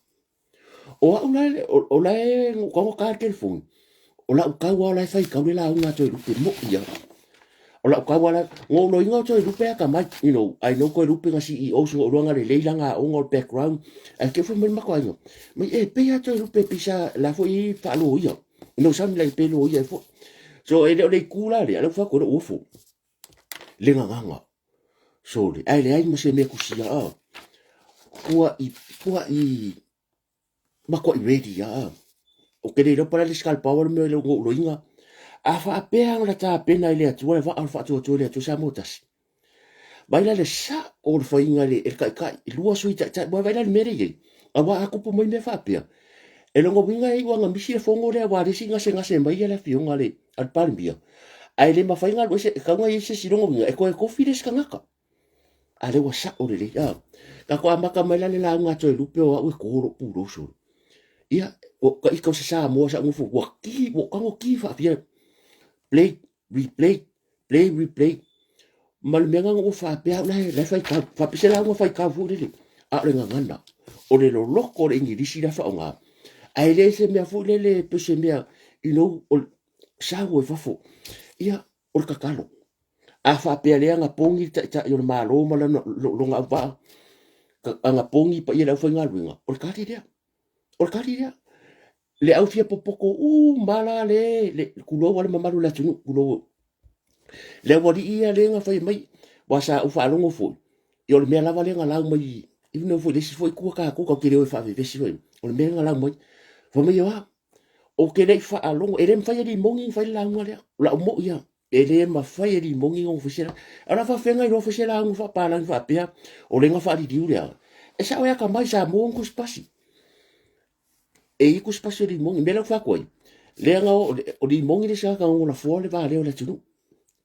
o la ko ka telefon o la ka wa la fai ka le la nga to te mo ia o la ka wa la ngo lo inga to rupe ka mai I know ko rupe nga CEO so lo nga le leilanga o ngol background e ke fo me ko ai me e pe ya to rupe pisa la fo i fa lo ia no sam le pe lo ia fo so e le kula le ala fa ko o fo le nga sole ai le ai mo se me kusia kua i mako i ready o ke le para le skal power me lo inga a fa pe ang la ta pena ile atu va al fa tu le tu sa motas baila le sa o fa inga le el kai lua sui ta baila le mere ye awa aku po mai me fa pe e lo winga i wanga misi fongo le wa le singa senga se mai le fionga le al palmbia ai le ma fa inga lo se ka ngai se si lo winga e ko files ka ngaka ale wa sa o le ya ka ko amaka mai le la nga to lupe o ko ro pu ro so ia o ka iko sa mo sa mo fu wa ki wo ka mo ki fa pia play replay play replay mal menga o fa pe la fa ka fa pe la ngo fa ka fu le a le nga ngana o le lo loko le ngi disi la fa nga ai le se me fu le pe se me o sa wo fa fu ia o ka kalo a fa pe le nga pongi ta yo ma lo ma lo nga va nga pongi pa ia la fa nga luinga o ka ti dia o ka ti dia le au fia popoko mala le kulo wala mamalu la tunu kulo le wali ia le nga fai mai wasa u fa longo fu yo le mela vale nga la mai even fu le si foi ku ka ku ka kire o fa ve si foi o le mela la mai fa mai yo o ke le fa longo e le fai di mongi fai la nga le la mo ia e le ma fai di mongi o fusela ala fa fenga i fusela ngu fa pa la fa pia o le nga fa di diuria e sa o ya ka mai sa mo ngu spasi e iku spasio di mongi mela fa koi le nga o di mongi le sa ka ngula fo le va le o le tunu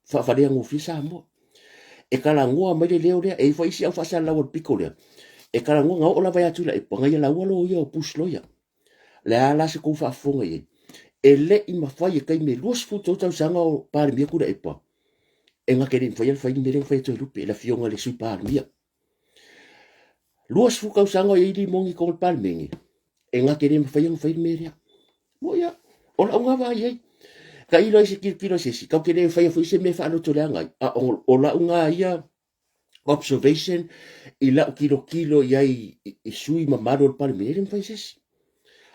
fa fa le ngo fisa mo e kala ngoa mai le leo le e fa isi au fa sa la o piko le e kala ngoa o la va ya tula e panga ya la walo yo puslo ya le ala se ko fa fonga ye e le i ma fa ye kai me los fu to tau sanga o pa mi ku le e pa e nga ke fa ye fa me le fa to lupe la fionga le su pa mi los fu ka sanga ye di mongi ko pa mengi e nga ke fa ye me ya mo ya o la nga va ye ka ilo isi kilo sisi ka kene fa fu se me fa no to le nga o la nga ia observation i la kilo ia i sui ma maro pa me le fa sisi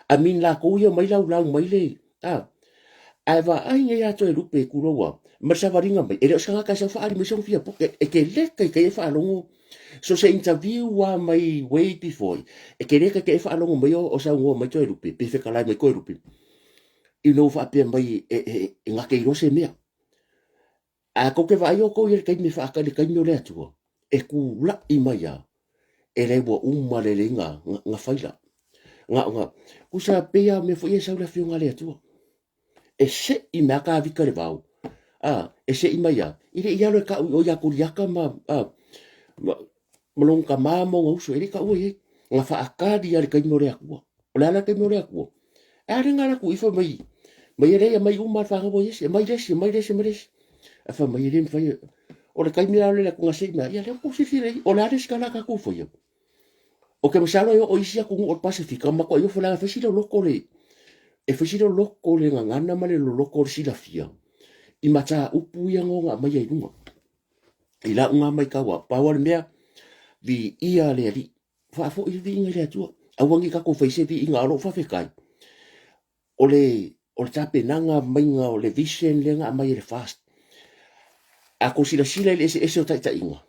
a min la ko ia mai la mai le ai va ai ia to e lupe ku roa ma sa varinga mai e sa ka sa fa ari me so fia porque e ke le ke fa longo so se interview wa mai way before e ke le ke fa longo mai o sa ngo mai to e lupe pe fe kala mai ko e lupe i no fa pe mai e nga ke ro se mea a ko ke vai o ko ye ke mi fa ka le ka mi le tu e ku la i mai ya e le bo umma le nga faila nga ku sa pe ya me fo ye sa la fi nga le tu e se i me ka vika le vau e se i mai ya i le ia le ka o ya ku ya ka ma malong ka ma mo ngau so e ka o ye nga fa akadi ya le ka mi le ku o la ka mi le ku a ringa la ku i fa mai mai re mai umma fa ngo yes mai des a fa mai rim fa o le kai mira le ku ngase mai ya le ku si le o la des kala ka ku fo yo o ke msalo yo o isia ku o pacifica ma ko yo fa la fa si lo ko le e fa si lo ko le nga ngana ma le lo ko si la fia i mata upu ya ngo nga mai ai lunga i la nga mai ka wa pa wa mea vi ia le ri fa fo i vi ngai le tu a wangi ka ko fa se vi nga ro fa fe kai o le tape nanga mai nga o le vision le nga mai le fast a ko sila le ese o taita inga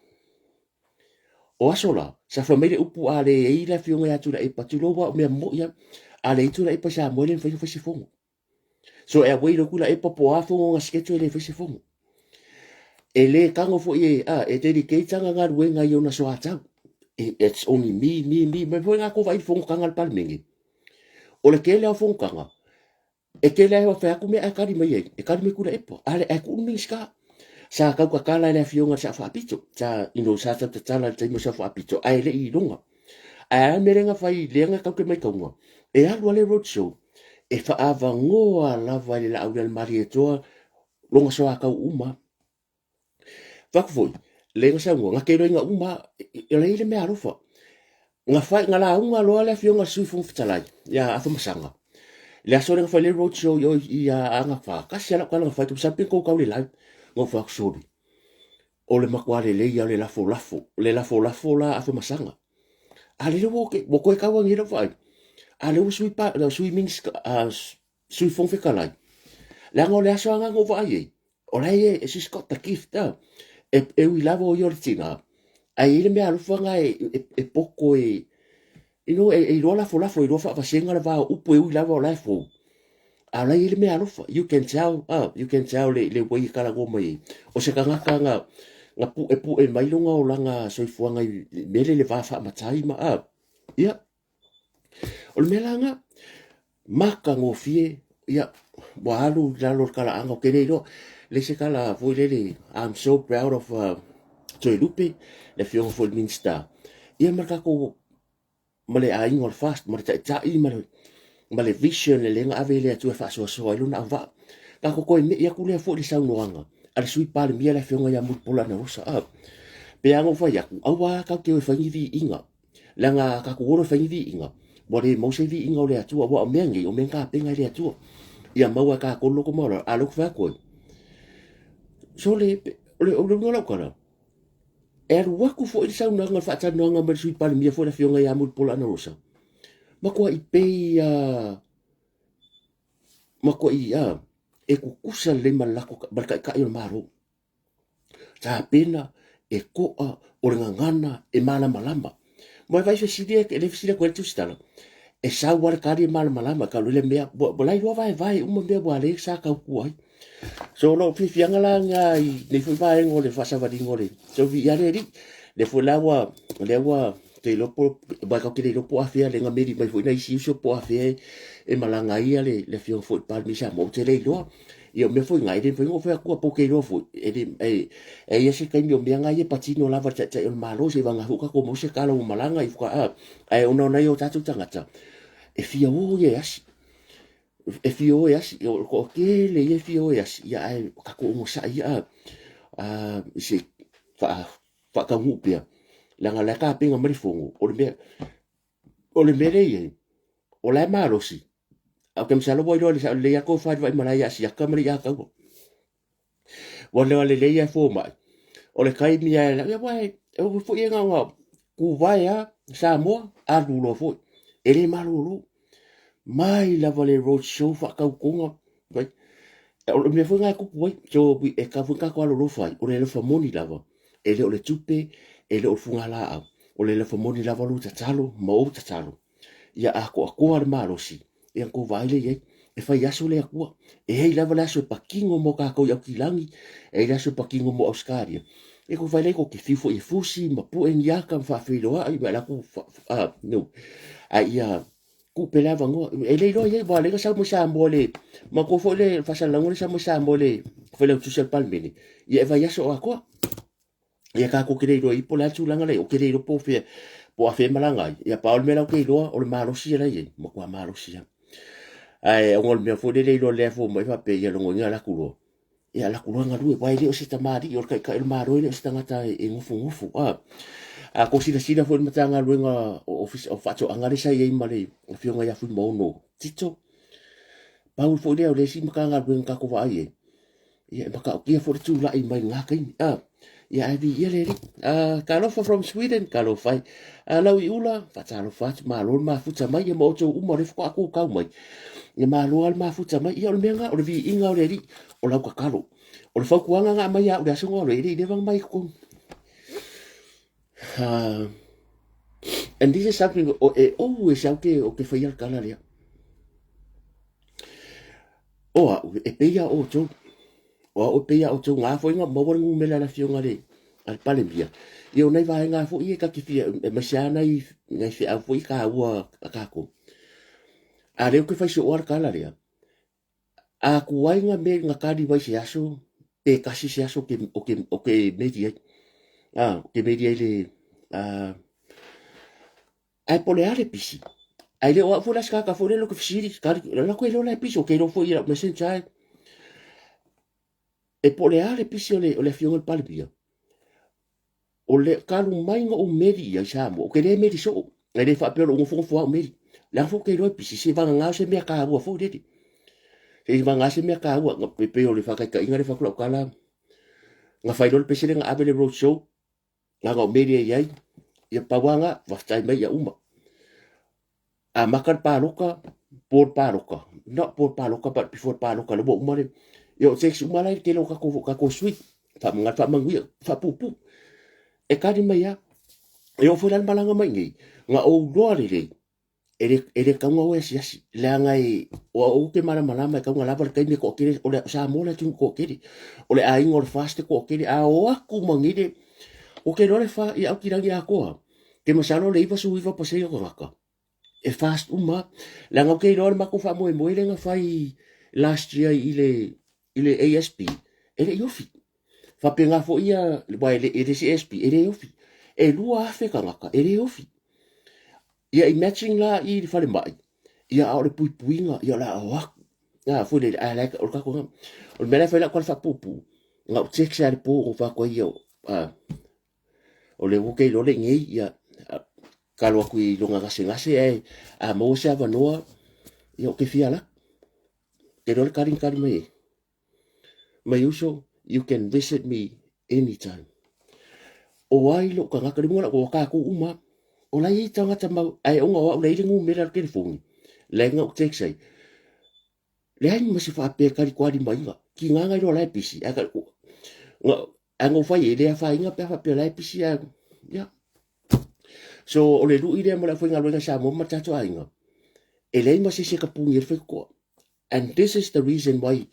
o asola sa famile upu ale e la fionga ya tula e patulo wa me mo ya ale tula e pa sa mo le fa se fongo so e we lo kula e popo a fongo nga sketcho le fa se fongo e le kango fo e e dedicate nga nga ruenga yo na so ata it's only me me foi nga ko vai fongo kanga palmengi o le kele a fongo kanga e kele o fa ku me akari mai e kari me kula e po ale e ku mi ska sa ka ka kala le fionga sa fa pito sa ino sa ta tala te mo sa fa pito ai le i longa a merenga fai lenga ka ke mai tonga e a le road show e fa ava ngoa la vai la au le mari to longa so ka uma fa foi lenga sa ngoa ke ro nga uma e le me arofa nga fai nga la uma lo le fionga su fu ftalai ya a fa masanga le aso le fa le road show yo ia anga fa ka sia la ka fa tu sa pe ko ka le live ngo fa sori o le makwale le ia le lafo la afa masanga a le wo ko ka wa ngira fa a le sui pa la swimming sui fong fe kalai la ngo le aso nga ngo va ye o la ye e si scott ta kifta e wi lavo yo le tinga a ile me alu fa nga e poko ino e lo la fo e lo fa senga la va u pu e wi lavo la fo ala ile me alu you can tell le way kala go mai o se kanga nga pu e mai longa o langa soifuanga mele le va fa matai ma ia o le melanga maka ngo fie ia walu la lo kala anga ke le se kala foi le I'm so proud of Toi lupe le fionga fo minsta. Ia marka ko male a ingol fast male ta i male vision le lenga ave le tu fa so ai luna va. Ka ko me ia ku le fo di sau noanga. Al sui pa le mia le fionga ya mut pola na usa up. Pe ango fa ya au wa ka ke fa ngi inga. Langa ka ko ro fa ngi inga. Bore mo se vi inga le atu wa mengi o menga penga le atu. Ia maua ka ko loko mo a loko fa ko. So le le no la kara. Waku fo i sau nanga whaata nanga mara sui pale mia fo na fionga ya mut pola na rosa. Makua i pei makua i e kukusa le malako barka ka i maro. Ta pena e koa o le ngangana e mala malama. Mo vai fe sidia ke le fisida ko tu stala. E sa war ka di mala malama ka le mea bolai lo vai uma mea bo ale sa ka kuai. So lo fi fianga la nga i ne fu vai ngole fa sa vadi ngole. So vi ya ri le fu lawa te lopo ba ka kile lopo afia le nga meri mai fu na isi so po afia e malanga ia le fio fu pa mi sa mo te le lo. Io me fu ngai de fu ngo fa ku po ke lo fu e ia se kai mi o me ngai pa tino lava ta ta el malo se vanga hu ka ko mo se kala o malanga i fu ka ai ona na yo tatu tangata. E fia o ye asi e fio e asi ko ke le e fio e asi ya ai ka ko mo sa ia se fa ka ngupia la nga la ka pinga mari fongo o le mere ye o la marosi a kem sa lo boy le ya ko fa vai mala ya si ka mari ya ka o le ya fo mai o le kai mi ya la vai o fo ye nga ku vai ya sa mo a lu lo fo e le malulu mai la vale road show fa ka ko vai o me fo nga ku vai so e ka fo ka ko lo fai o le fa moni lava e le o le tupe e le o funga la au o le fa moni lava lu tatalo mo tatalo ia ako le marosi ia ko vaile ye e fai aso le ako e hei lava la so pakingo mo ka ko ya kilangi e la so pakingo mo auskaria e ko vaile ko ke fifo e fusi ma pu en ya ka fa filo ai ba la ko no ai ia ku pela vango e le lo ye ba le ka sa mo sa mbole ma ko fo le fa sa lango le sa mo sa mbole fo le tu sel palmini ia e vai aso ako ia ka ko kire ro i pola tu langa le o kire ro po fe po a fe malanga ia pa o me la ke ro o le marosi la ye mo kwa marosi ai ngol me fo de lo le fo mo fa pe ia lo ngonya la kulo ia la kulo nga due vai le o sita mari o ka el maro le sita ngata e ngufu a ko sida fo mata nga lu nga office of fato anga le sai e male o fio nga ya fu mo no tito pa u fo de o le si maka nga lu nga ko va ye ia maka o kia fo tu la i mai nga kai ia ai vi ia le kalofa from Sweden kalofai lau i ula fatalo fat malon ma futa mai ia mo to umo le fo aku ka mai ia malo al ma futa mai ia o menga o vi inga o le ri o lau ka kalo o le foku anga nga mai ia o le aso le ri le vang mai ko and this is something always out o ke fai al kala le e peia o to o peia o to nga fo nga mo bo ngu mela la fionga le al palembia io nei vai nga fo i ka ki fia ma siana i nga fia fo i ka wa ka ko a le ko fai so or kala le a ku ai nga me nga ka di vai se aso pe kasi se aso ke o ke media ke media le ai pole ale pisi ai le o fo la ska ka fo le lo ke fisi ka la ko lo la pisi o ke lo fo i me sencha e pole ale pisi o le fionga al palembia o le kalu mai nga o meri ya samo o ke le meri so le fa pe lo fo o meri la fo ke lo pisi se va nga se me ka wa fo de se va nga se me ka wa nga pe o le fa ka inga le fa ko kala nga fa lo pisi nga abele road show nga o meri ya ya pawanga va stai mai ya uma a makar paloka por paloka not por paloka but before paloka lo bo umare yo sex umala ke lo ka ko sweet fa nga fa mangui fa pupu e ka di mai ya yo fo lan malanga mai ngi nga o glory le ele ka ngo wes yas le ngai o ke mara malama ka nga lava ka ni ko kire o le sa mo la tu ko kire o le ai ngor fast ko kire a o aku mangide o ke no le fa i au kirangi a ko ke masalo le ifa su ifa pase ko raka e fast uma la nga ke no ma ko fa mo le nga fai last year ile ASP ele yo fi Whapenga fo ia, wai le CSP, ele ofi. E lua afe ka ngaka, ele ofi. Ia i matching la i di whale mai. Ia au le pui puinga, ia la awaku. Ia fo le alaika, o kako ngam. O le mele whaila kwa le whapupu. Nga u tekse ale po o whako ia o le wukei lole ngei, ia kalo aku i longa ngase ai, a mo se avanoa, ia o ke fia la. Ke lole karing mai. Mai uso, you can visit me anytime. O wai lo ka ngaka limona o kako uma. O lai i tangata mau, ai onga wa ulei ringu mera ke fongi. Le nga o teksai. Le hai masi fa pe kari kwadi mai nga. Ki nga ngai lo lai pisi. Nga ango fai e le fa inga pe fa pe lai pisi ya. So o le lu ide mo la foi nga lo nga sa mo matato ainga. E le masi se ka pungi fe ko. And this is the reason why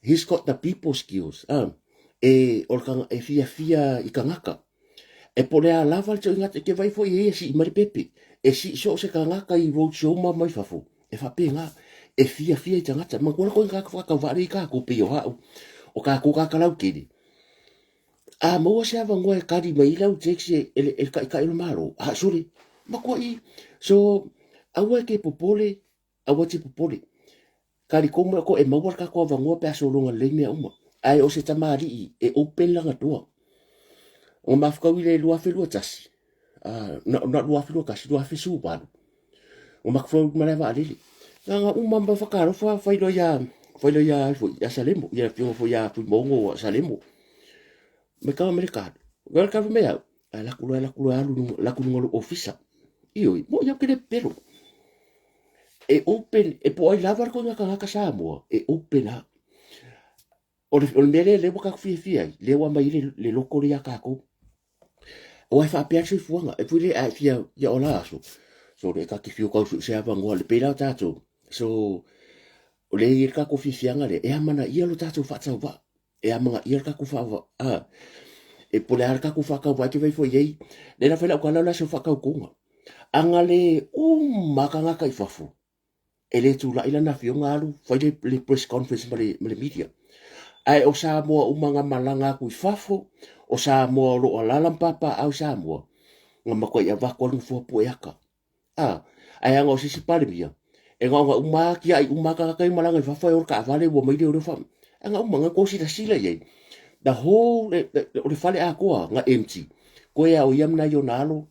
he's got the people skills. E o kanga e fia i kangaka. E pole a lava le tau ingata ke vai fo i si i maripepe. E si so se kangaka i road show ma mai fafo. E fa pe nga. E fia i tangata. Ma kua koe kaka whaka whare i kako pe o hao. O kako kaka lau kere. A maua se awa ngoe kari mai lau teksi e ka ilo maro. Ha suri. Ma kua i. So, awa ke popole. Awa te popole. Kari komo ko e maua kako awa ngoe pe aso longa le mea uma. Ai o se tamari i. E open langa tua. O mafukau i le lua whelua tasi. Na lua whelua kasi. Lua whesu wadu. O makufau malewa alili. Nga umamba whakarofa whailo ya salemo. Ia piongo fo ya puimongo wa salemo. Me kawa merikado. Gara kawa mea. Lakulu ngolo ofisa. Ioi. Mo ia kere pero. E open. E po ai lavar ko ngaka Samoa. E open ha. O le mele lewa kako fia. Lewa mai le loko le ya kako. O ai whapea sui fuanga. E pwere ai fia ya ola aso. So le kaki fio kau su se ava ngoa le pera o tato. So o le i kako fianga le. E amana ia lo tato whatau wa. E amanga ia kako whawa. E pole ar kako whakau wa ke vai fo iei. Le na whela ukala la se whakau konga. Anga le maka ngaka i whafu. E le tu la ila na fionga alu. Whai le press conference ma le media. Ai o Samoa umanga malanga aku i whafu. O Samoa lo alalam papa au Samoa. Nga makoi ia wako alu fuapu e aka. Ai anga o sisi pare mia. E nga umaki ai umaka kakai malanga i whawhai orka avale ua maile o le wham. Anga umanga kosi ta sila iei. The whole, o le whale a koa nga empty. Koe au iam na yo nalo.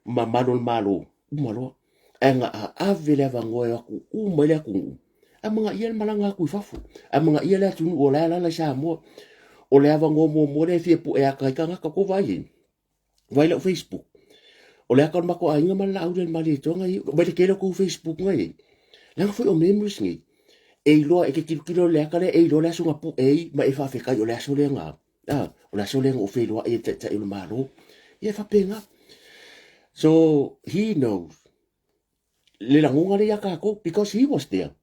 Ma malo. Umaloa. E nga a avele ava ngoe aku. Umaile aku. A mga ia malanga aku i whafu. A mga ia le atunu o lea lala Samoa. O le ava ngoe mo le fia pu e a kai kangaka ko vai. Vai lau Facebook. O le akon mako ainga mala au le mali tonga i. Vai le kere ko Facebook ngai. Langa foi o memories ngai. E iloa e ke kilo le akale e iloa le asunga pu e ma e whawhekai o le aso le nga. O le aso le nga o wheloa e te ilo maro. Ia whapenga. So he knows. Le langunga le yakako because he was there.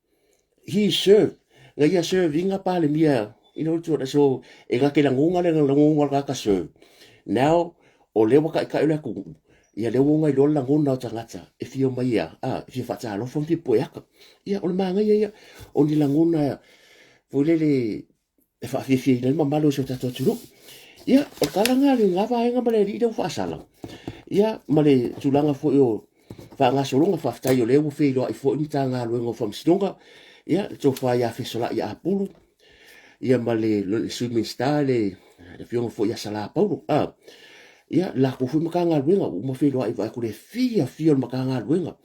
He served. Nga ia serve inga pale mia. So e ga ke langunga le langunga ka serve. Now o le waka ka ile ku. Ia le wonga i lola ngona o tangata. E fio mai ia. E fio whata alo fo fipo yaka. Ia o le maanga ia. O ni langona. Fulele. E whawhiwhi le mamalo so tato turu. Ia o kalanga le ngava henga male ri dau whaasala. Ia male tulanga fo yo. Whaanga solonga whaftai o lewo whilo ai fo ni tanga luengo whamsidonga. Ia to whai a whesola i a pulu. Ia male swimming star le fionga fo ia sala pauru. Ia la ko fu makanga luenga uma whilo ai vai kure fia makanga luenga.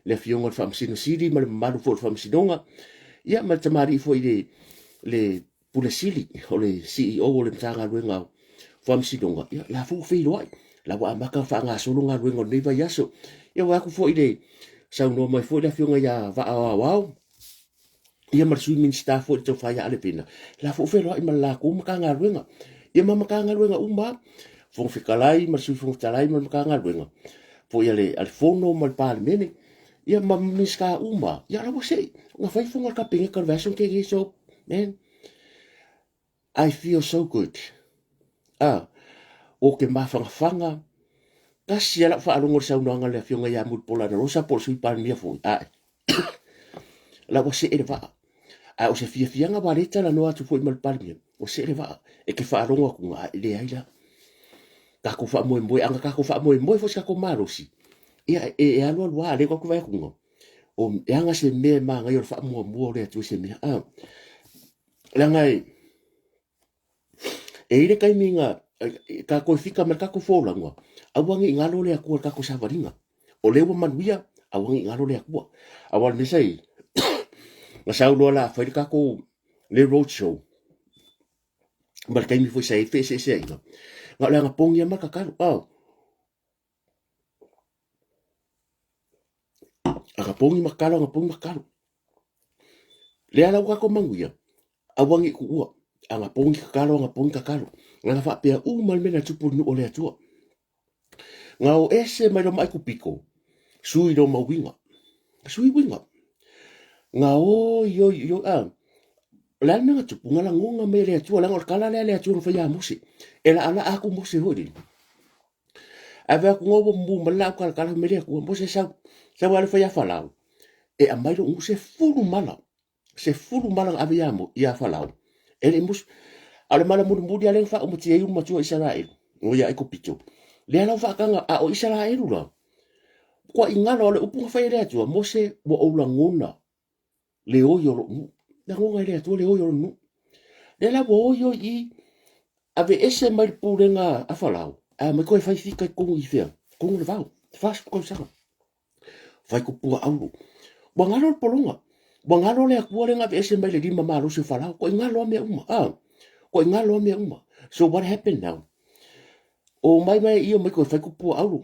Le fionga whamsino siri male malu fo whamsidonga. Ia male tamari fo i le pule sili o le CEO o le mtanga luenga whamsidonga. Ia la fu whilo ai. La wa maka whaanga solonga luenga neiva yaso. Ia wa ku fo i le sauno mai fo i la fionga ia wow. Ia mar swimming star fo i te whaia ale pena. La fu whilo ai mala ko makanga luenga. Ia makanga luenga uma. Fong fikalai mar sui fong talai mar makanga luenga. Fo ia le alfono mal pale mene. Ia mamiska uma. Ia la wa sei. Nga fai fonga ka pinga karvason ke so. Man. I feel so good. O ke mawhangawhanga. Kasi ala whaalongo sa unanga le fionga ia mut pola na rosa por sui pan mia fo. La wa se e le waa. O se fianga wareta la noa tu fo i mal pale mia. o se le va e ke whaaronga ku ngā le aila ka ko wha moe moe anga ka ko wha moe moe fo ska ko marosi ia alo lua le ko vai ku ngo o anga se me ma nga yo wha moe moe le tu se me la ngai e ile kai minga ka ko fika ma ka ko fola ngo awangi ngalo le aku ka ko savaringa o le wo manuia awangi ngalo le aku awal me sai nga sau lo la fa ka ko le road show mal kai mi foi sai fe se nga le nga pongia ma ka ka aga pongi makalo nga pongi makalo le ala ka ko manguia awangi ku ua anga pongi kakalo nga fa pe mal mena tupu no le atua nga o ese mai do mai ku piko sui do mawinga sui winga nga o yo la nga tupu nga ngonga me le atua la ngol kala le atua fa ya musi ela ala aku musi hodi ave ku ngobo mbu mala kala me le ku musi sa wale fa ya falau e a mai do musi fulu mala ave ya mo ya falau ele mus ale mala mu dia le fa mo tie uma tu Israel o ya iko picho le ala fa kanga a o Israel la ko ingalo le upu fa ile tu mo se mo o la ngona le o yo na ngona ile tu le o yo no le la bo yo I ave ese mai purenga a falau a me ko fa fika ko I fe ko le va fas ko sa vai ko pu au bo ngalo polonga bo ngalo le ku le nga ese mai le di mama lo se falau ko ngalo me uma ko ngalo me uma so what happened now o mai io mai ko fa ku pu au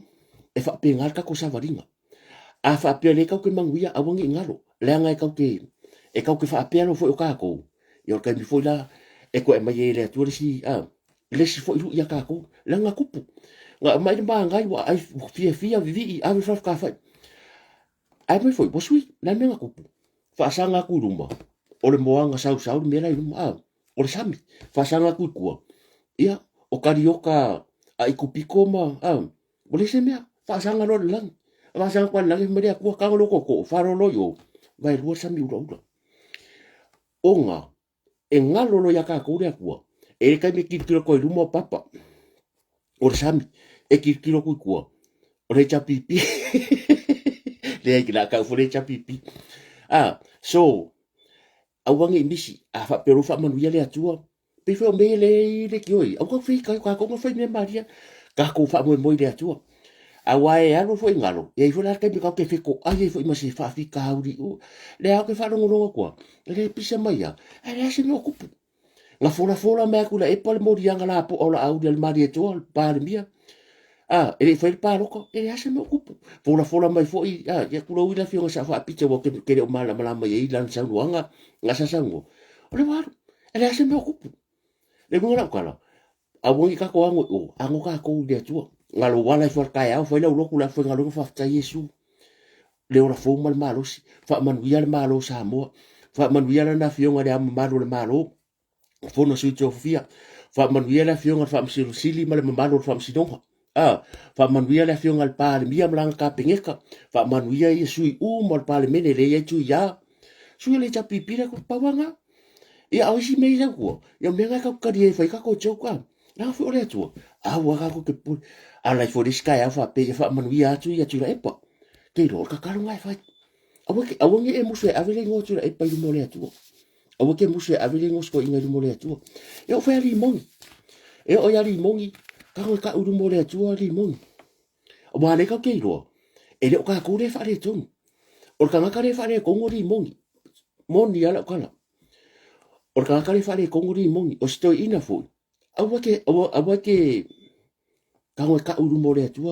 e fa pe ngal ka ko sa varinga a fa pe le ka ko manguia a wongi ngalo le nga e ka ko fa pe no fo ka ko yo ka mi fo la e ko e mai le tu si le si fo ya ka ko le nga kupu nga mai ba ngai wa ai fia vivi a mi fa ka fa ai mai fo bo sui la me nga kupu fa sanga ku rumba o le moanga sau me la rumba o le sami fa sanga ku ia o karioka a ikupiko ma o le se mea fa sanga lo lang fa sanga kwa lang me dia ku ka lo ko fa lo yo vai lo sami ura onga e ngalo lo ya ka ko le ku e ka me kitiro ko rumo papa o le sami e kitiro ku o le chapipi le ki la ka fo le chapipi so awangi misi a fa pero fa manu ya le atua pe fe me le kioi au ko fi ka ko fa me maria ka ko fa mo le atua a wai alo fo ngalo e fo la ka mi ka ke fe ko ai fo ma se fa fi ka uri le a ke fa lo ngo ko le pisa mai ya ale se me okupu nga fola me ku la e pole mo dia ngala po ola au del mari to pa mia ele foi pa loko ele ase me okupu fola mai fo ya ku lo ila fi nga sa fa pizza wo ke le mala mai i lan sa luanga nga sa sango ole wa ele ase me okupu le mo la kala a wongi ka ko ango ka ko dia tu ngalo wala fo ka ya fo le lo ku la fo ngalo fa ta yesu le ora fo mal malo si fa man wi al malo sa mo fa man wi ala na fi nga le malo le malo fo no switch off fia fa man wi ala fi nga fa msiru sili mal malo fa msidonga fa man wi ala fi nga al pa le mia blanca ka pengeka fa man wi ai sui mal pa le mene le ya tu ya sui le cha pipira ko pawanga ia au si mei la ko ia me ka ka di fa ka ko choka na fo le tu wa ka ko ke pu ala fo di sky fa pe fa man wi atu ya tu la epa ke ro ka ka ngai fa awongi e musu avele ngo tu la epa i mo le tu awoke musu avele ngo sko inga mo le tu e o fa li mongi e o ya li mongi ka u mo le tu li mongi o ma le ka ke ro e le ka ko le fa le tu o ka ka le fa le ko ngo li mongi moni ala kala o ka ka le fa le ko ngo li mongi o sto ina fo awake ka u mo le tu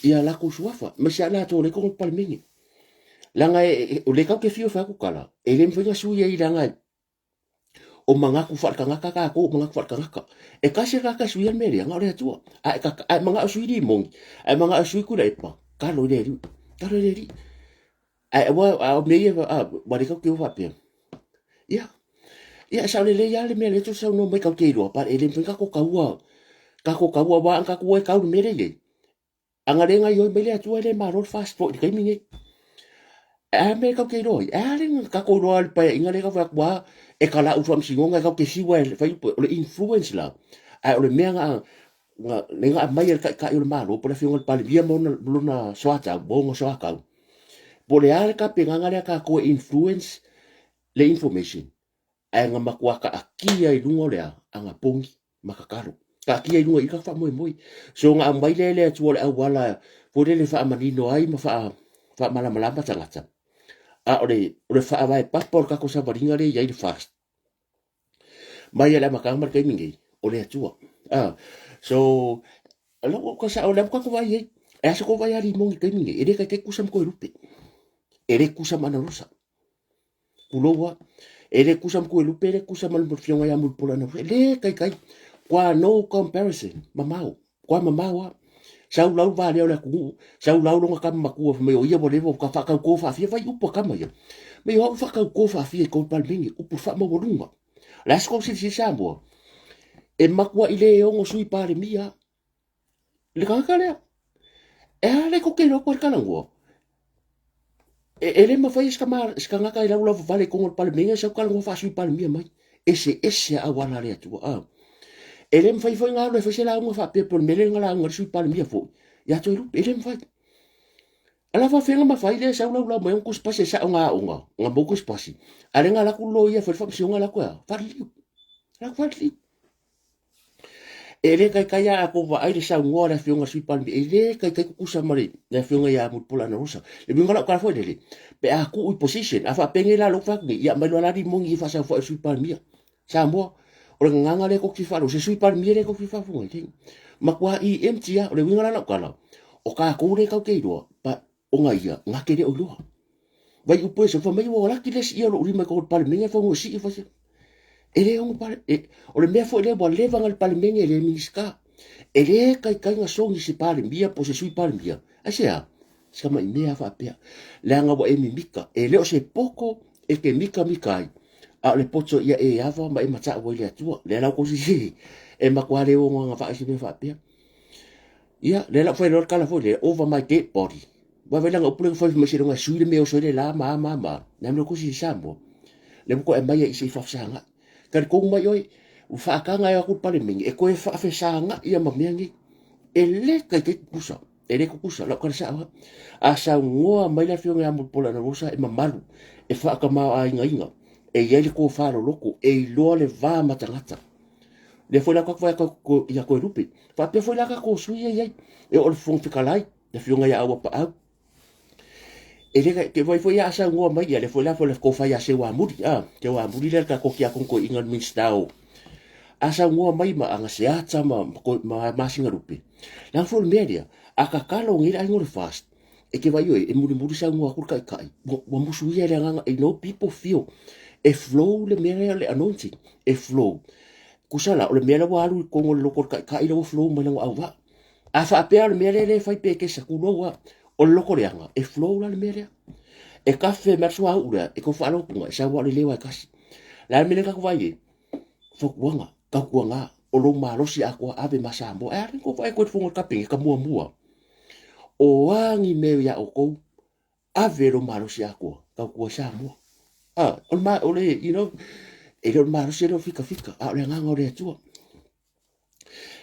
ia la ko suafa ma sia la to le ko palmingi langa o le ka ke fio fa ku kala e le mfanga su ia langa o manga ku fa ka ko manga ku fa ka e ka se ka su ia mele nga le tu a manga su di mong a manga su ku le pa ka lo le a me ia ba le ka ke fa pe ia sa le ya le mele tu sa no me ka ke lo pa e le mfanga ko ka wa ba ka ku e ka mele le anga le nga yo mele tu le ma ro fast food ke mingi me ka ke roi ring ka ko roi pa inga le ka fa kwa e kala u fam singonga ka ke siwa fa le influence la a le me nga lenga mai ka yo malo por fi ngol pal via mon luna swata bongo swaka por le ale ka pe nga le ka ko influence le information ai nga makua ka akia i lungo le anga pongi makakaro ka akia i lungo i ka fa moi moi so nga mai le tu le wala por le fa manino ai ma fa mala mala pa tangata a ore fa vai pa por ka ko sa varinga le ya i fast mai le makang mar kai mingi ole atua so lo ko sa ole ko vai e sa ko vai ari mongi kai mingi ere ka kusam ko rupe ere kusam ana rusa pulowa ere kusam ko lupe ere kusam al fionga ya mul polana le kai kwa no comparison mamau kwa mamawa sau lau va le ku sau lau lo ka maku me o ia bo le ka fa ka ko fa fi vai upo kama ya me o fa ka ko fa fi ko pal mingi upo fa mo volunga las ko si sambo e makua ile o ngo sui pare mia le ka le e ale ko ke ro por kanango ele ma fai ska ngaka ila ula vale ko ngol palmenga sa kala ngo fa sui palmia mai ese a wala le tu ele ma fai nga lo fa sela ngo fa pe por mele ngala ngo sui palmia fo ya to ele ma fai ala fa fenga ma fai le sa ula mo ngo spase sa nga bo ko spasi ale ngala ku lo ya fa fa si ngala ko fa li ele kai ya ko va ai sa ngora fionga sui palmia ele kai ku sa mari na fionga ya mo pula na rusa le ngala ka fo ele pe aku i position afa pengela lo fa ni ya malo la di mongi fa sa fo sui palmia sa mo o nganga le ko ki fa lo se sui palmia le ko ki fa fo ngai ma kwa i empty ya le ngala na kala o ka ko le ka ke do pa o ngai ya ngake le o lo vai u po se fa mai o la ki le si o ri ma ko palmia fo mo si fa se ele o pa o le me fo le bo le vanga palmia le miska ele kai nga songi si palmia po se sui palmia asia sama imea fa pea le anga wa emi mika e leo se poko e ke mika ai a le poto ia e ava ma e mata wa le atua le la ko si e ma kwa le o nga fa si me fa pea ia le la foi lor kala foi le over my dead body wa vela nga upule foi me sira nga suile me o so le la ma na me ko si sambo le ko e mai i si fa sanga ka ko mai oi u fa ka nga ya ku pale mingi e ko e fa sanga ia ma miangi e le ka ke kusa ele ko kusa la kana sa asa ngoa mai la fionga mo pola na rosa e mamalu e fa ka ma ai ngainga e ele ko fa lo loko e lo le va matangata le foi la ko fa ko ya ko rupi fa pe foi la ka ko suia ye e o fon fikalai le fionga ya awa pa au ele ke foi asa ngoa mai le foi la ko fa ya se wa muri ke wa muri le ka ko kia ko ingal min stau asa ngoa mai ma anga se ata ma singa rupi la foi media aka kalo ngira ai ngor fast e ke vai e muri sa ngua kur kai wa musu ia le nga e no people feel e flow le mere le anointing e flow kusala o le mere wa alu ko ngol lokor kai lo flow ma ngo au va afa apea le mere le fai pe ke sa ku lo wa o lokor ya nga e flow la le mere e kafe mersua ura e ko fa lo punga sa wa le lewa kasi la mere ka vai fo kuanga ka kuanga o lo malo si akwa ave masambo e ko vai ko fungo kapinga ka mua o angi me ya o ko avero maro si ako ka ko sa mo o ma o le e le maro si lo fika a le nganga o le tu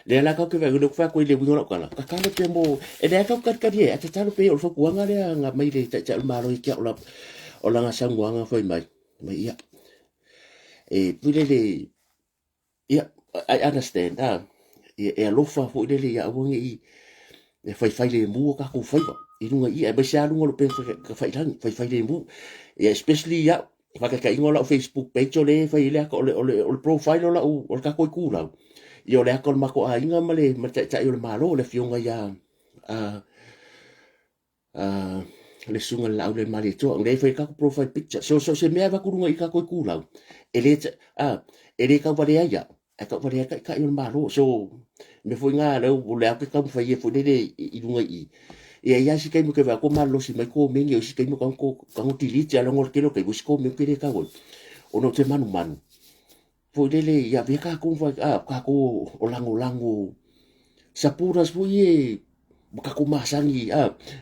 le la ka ke ve no fa ko le wingo kala ka le pe mo e le ka ka ye ata talo pe o fo ko nga le nga mai le ta maro ki o la nga sang wanga foi mai ya e pule le ya I understand e alofa fo le ya wongi e fai le mu ka ko fai i runga i e ba sa runga lo pe ka fai le mu e especially ya fa ka ingola Facebook page le fai le ko le profile la o ka ko ku la yo le ko ma ko a inga male ma ta yo le malo le fionga ya a le sunga la le mali to le fai ka profile picture so se me va ku runga i ka ko ku la e le ka va le ya ka va le ka yo le malo so me foi nga le o le ka ka fai e foi le i runga i e ia si kai mo ke va ko malo si mai ko mengi o si kai mo ka utility ala ngor ke lo ke busco me ke ka gol o no te manu foi le ia ve ka ko va ka ko o lango sapuras foi e ka ko masangi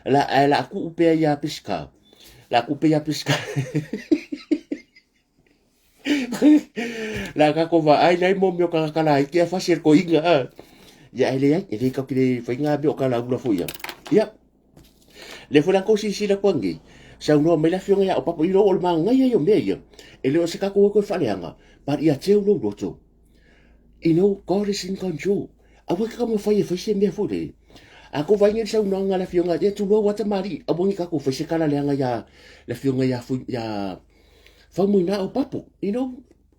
la ku pe ia pesca la ku pe ya pesca la ka ko va ai nei mo mio ka kala ki fa ser ko inga ya ele ya ele ka ki fa inga be o kala ula fu ya le fu la ko si la kwangi sa no me la fionga ya o papo ilo o ma ngai yo me ya ele o se ka ko fa leanga pa ia te ulo roto God is in control a we ka mo fa ye fa se me fu de a ko vai ngi sa no nga la fionga de tu lo wata mari a bongi ka ko fa se kala leanga ya la fionga ya fu ya fa mu na o papo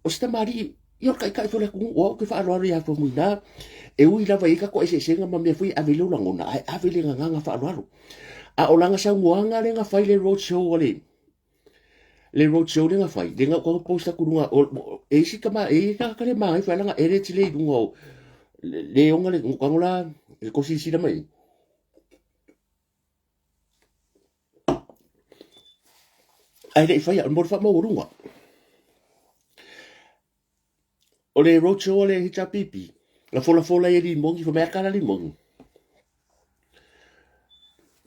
o sta mari yo kai kai fole ku o ke fa ro ya fa mu na e ui la vai ka ko ese senga ma me fu a velo langona a vele nga fa ro a o langa sa nguanga le nga fai le road show le road show le nga fai le nga ko posta ku nga e si ka ma e ka ka le mai fa langa ere ti le dungo le onga le ko ngola e ko si la mai ai le fai mo fa mo runga o le road show le hita pipi la fola e li mongi fa merka la li mongi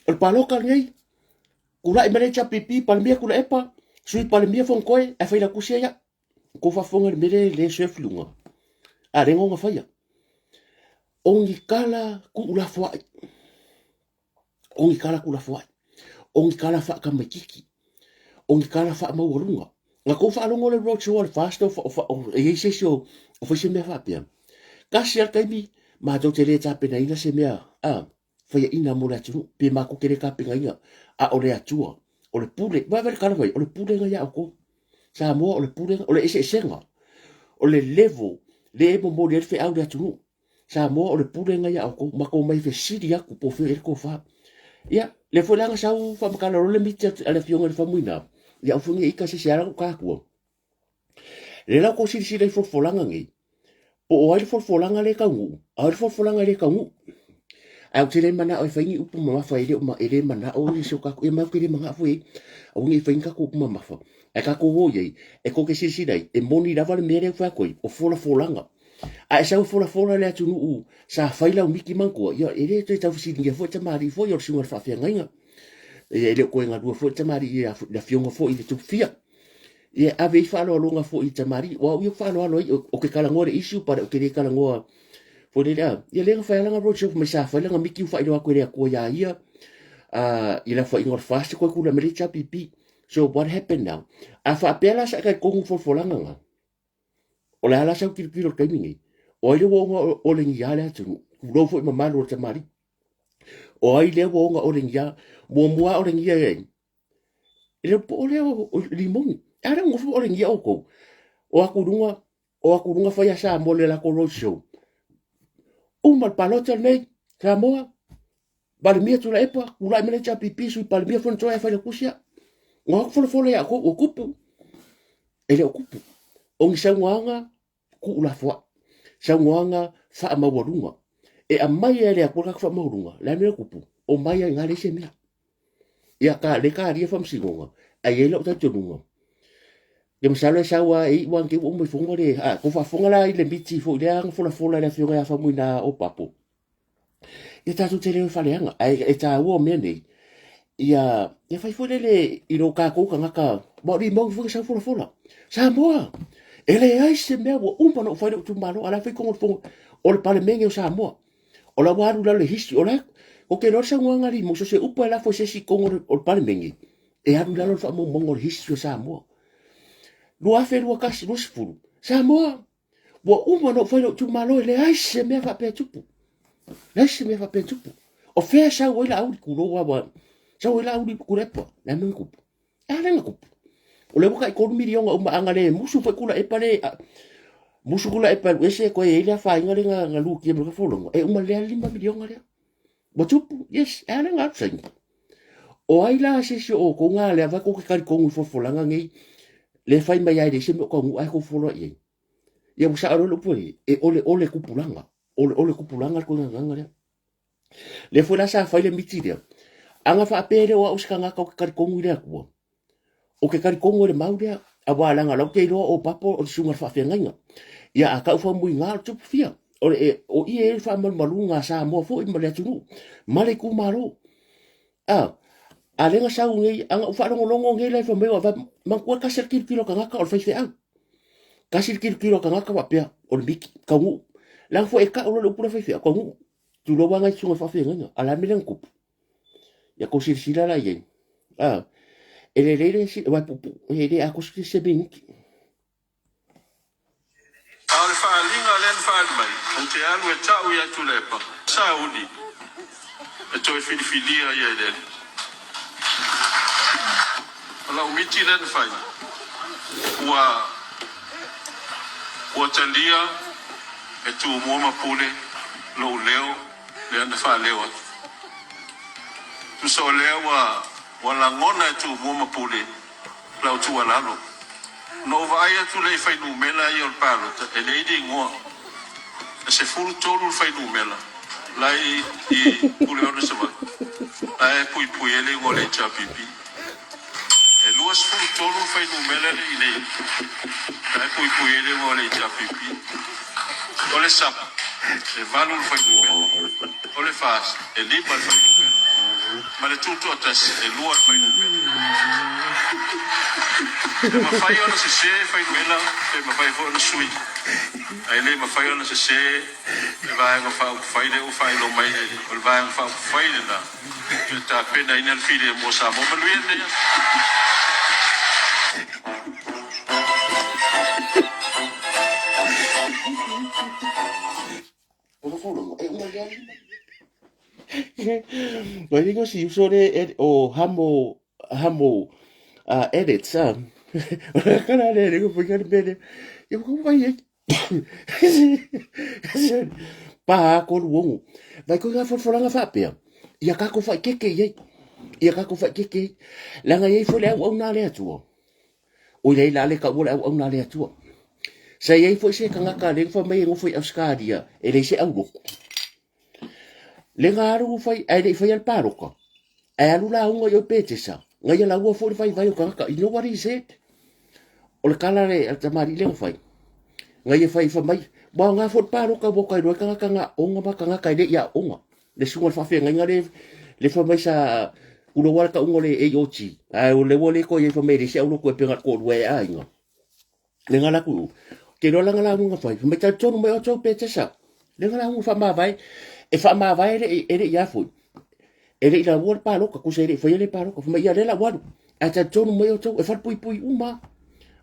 o paloka ngai kula i mele cha pipi pa mia kula epa sui pa mia fon koe e fai la kusia ya ko fa fonga le mele le chef lunga a rengo nga fai ongi kala ku la foi ongi kala ku la foi ongi kala fa ka makiki ongi kala fa mo runga nga ko fa longo le road show fast o e se show o fa se me fa pia kasi al kaimi ma do te le ta pena ina se mea fa ya ina mo la tu pe ma ko kere ka pinga ina a o le atua o le pule va ver kala vai o le pule nga ya ko sa mo o le pule o le ese senga o le level le mo le fe au le atu sa mo o le pule nga ya ko ma ko mai fe sidi ya ko po fe ko fa ya le fo langa sa u fa makala o le miti ale fionga le fa muina ya fu ngi ka se sia ka ko le la ko si le fo langa ngi o ai folanga le kangu ai folanga le kangu au tele mana o faingi upu mama fa ile uma ele mana o ni so ka e ma kire manga fu e o ngi fainga ko mama fa e ka ko wo ye e ko ke sisi dai e moni lava le mere fa ko o folanga a sa fola le atu u sa faila o miki manko yo ele te ta fusi nge fo te mari fo yo sunga fa fia ngai ele ko nga du fo te mari ya la fionga fo ile tu fia ye ave fa lo longa fo ita mari wa u fa lo o ke kala ngore issue para o ke kala ngoa fo le ya ye le fa langa road show me sa fa langa miki fa ile ko le ko ya ia ila fa ingor fast ko ku la mericha pipi so what happened now a fa pela sa ka ko fo langa nga o la la sa ki kilo ke mingi o ile wo o le ya le tu lo fo ma malo te mari o ile wo nga o le ya mo o le ya ile po le o limon ara ngo fo o le ya o ko o akurunga fa ya sa mole la ko road show mal palota nei ka moa balmia tu la epa kula mele cha pipi su palmia fon toa fa le kusia ngo fo ya ko o kupu ele o kupu o ngi sangwanga ku la fo sangwanga fa ma warunga e a mai ele ko ka fa ma warunga la me kupu o mai ngale se me ya ka le ka ri fam singonga ai ele o ta tununga ye msalo sawa e wan ke mo fonga le ko fa fonga la ile biti fo le ang fo la fionga ya fa muina o papo e ta tu tele fa le anga e ta wo me nei ia fai fo le i ro ka ko ka mo ri mo fo sa fo la sa mo ele ai se me wo no fa tu malo ala fai ko fo o le pale menge o sa mo o la waru la le history o la o ke no sa nganga ri mo so se upa la fo se si ko o le pale menge e aru la lo fa mo mo history o sa mo lua fe lua kasi lua sifuru sa moa wa no fai tu malo le ai se me fa pe tupu le se me fa pe tupu o fe sa o la au ku lo wa sa o la au ku repo na me ku ala na ku o le ka ko milion o ma angale musu fa kula e pale musu kula e pale ese ko e la fa ngale nga lu ki mo ka folo e uma le 5 milion ngale bo tupu yes ala nga tsa o ai la se o ko nga le va ko ka ko fo fo langa ngai le fai mai ai de se mo ko ai ko folo ye ye mo sa ro poi e ole kupulanga ole kupulanga ko nga le fo la sa fai le mitide anga fa pere o uskanga ka ko ngure ko o ke kari ko ngure maude a wala nga lo ke ro o papo o sunga fa fe nga ya aka fo mu nga tu fia o ie fa mal malunga sa mo fo i male tu male ku malo alenga sau ngai anga ufa longo ngai lai fa me wa man ko kasir kilo ka ngaka o fa fe an kasir kilo ka ngaka wa pea o biki ka ngu lang fo e ka o lo pura fa fe ka ngu tu lo wanga tsunga fa fe ngana ala milen kup ya ko sila la yen ele si wa pu ele a ko se binki ale fa linga len fa mai o te alu e tau ya tu lepa sa uni e toi filia ya ele ala umiti len fa wa talia e tu mo ma pule lo leo le anda fa leo tu so leo wa la ngona e tu mo ma pule la tu ala lo no vai tu le fai numela io il palo e lei di ngo se fu tolu fai numela lai i pule ona se va ai pui ele ngo le chapipi e luas fu tolu fai numela le lei ai pui ele ngo le chapipi ole sap e valu fai numela ole fas e liba fai numela ma le tutto atas e lua fai numela ma fai ona se fai numela e ma fai fo na sui ai le ma fai ona se e vai ngo fai le o fai lo mai o vai ngo fai le na ta pena ina il file mo sa mo lui ne Well, you see, so they hamo edits, kana le go ficar bene. Eu como vai pa ko wongo. Vai ko ga for fa pe. Ia ka ko fa keke ye. Ia ka ko fa keke. La nga ye fo le au na le atu. O le la le ka o le au na le atu. Sa ye fo se ka nga ka le fo mai ngo fo Australia. E le se au le ngaru fai ai le fai al paroka ai alu la unga yo petesa ngai la ua fo fai vai o ka you know what he said o le kala le al tamari le fai ngai fai fa mai ba nga fo paroka bo kai ro ka nga onga ba ka nga kai le ya onga le sunga fa fe ngai le fa mai sa ulo wala ka unga le e yochi ai o le wole ko ye fa mai le se ulo ko pe nga ko we ai nga le ngala ku ke ro la ngala unga fai mai ta tonu mai o to petesa le ngala unga fa ma vai e fa ma vai ele ia fu ele la wor pa loka ku se ele foi ele pa loka fa ia la wadu a ta tonu mo yo e fa pui uma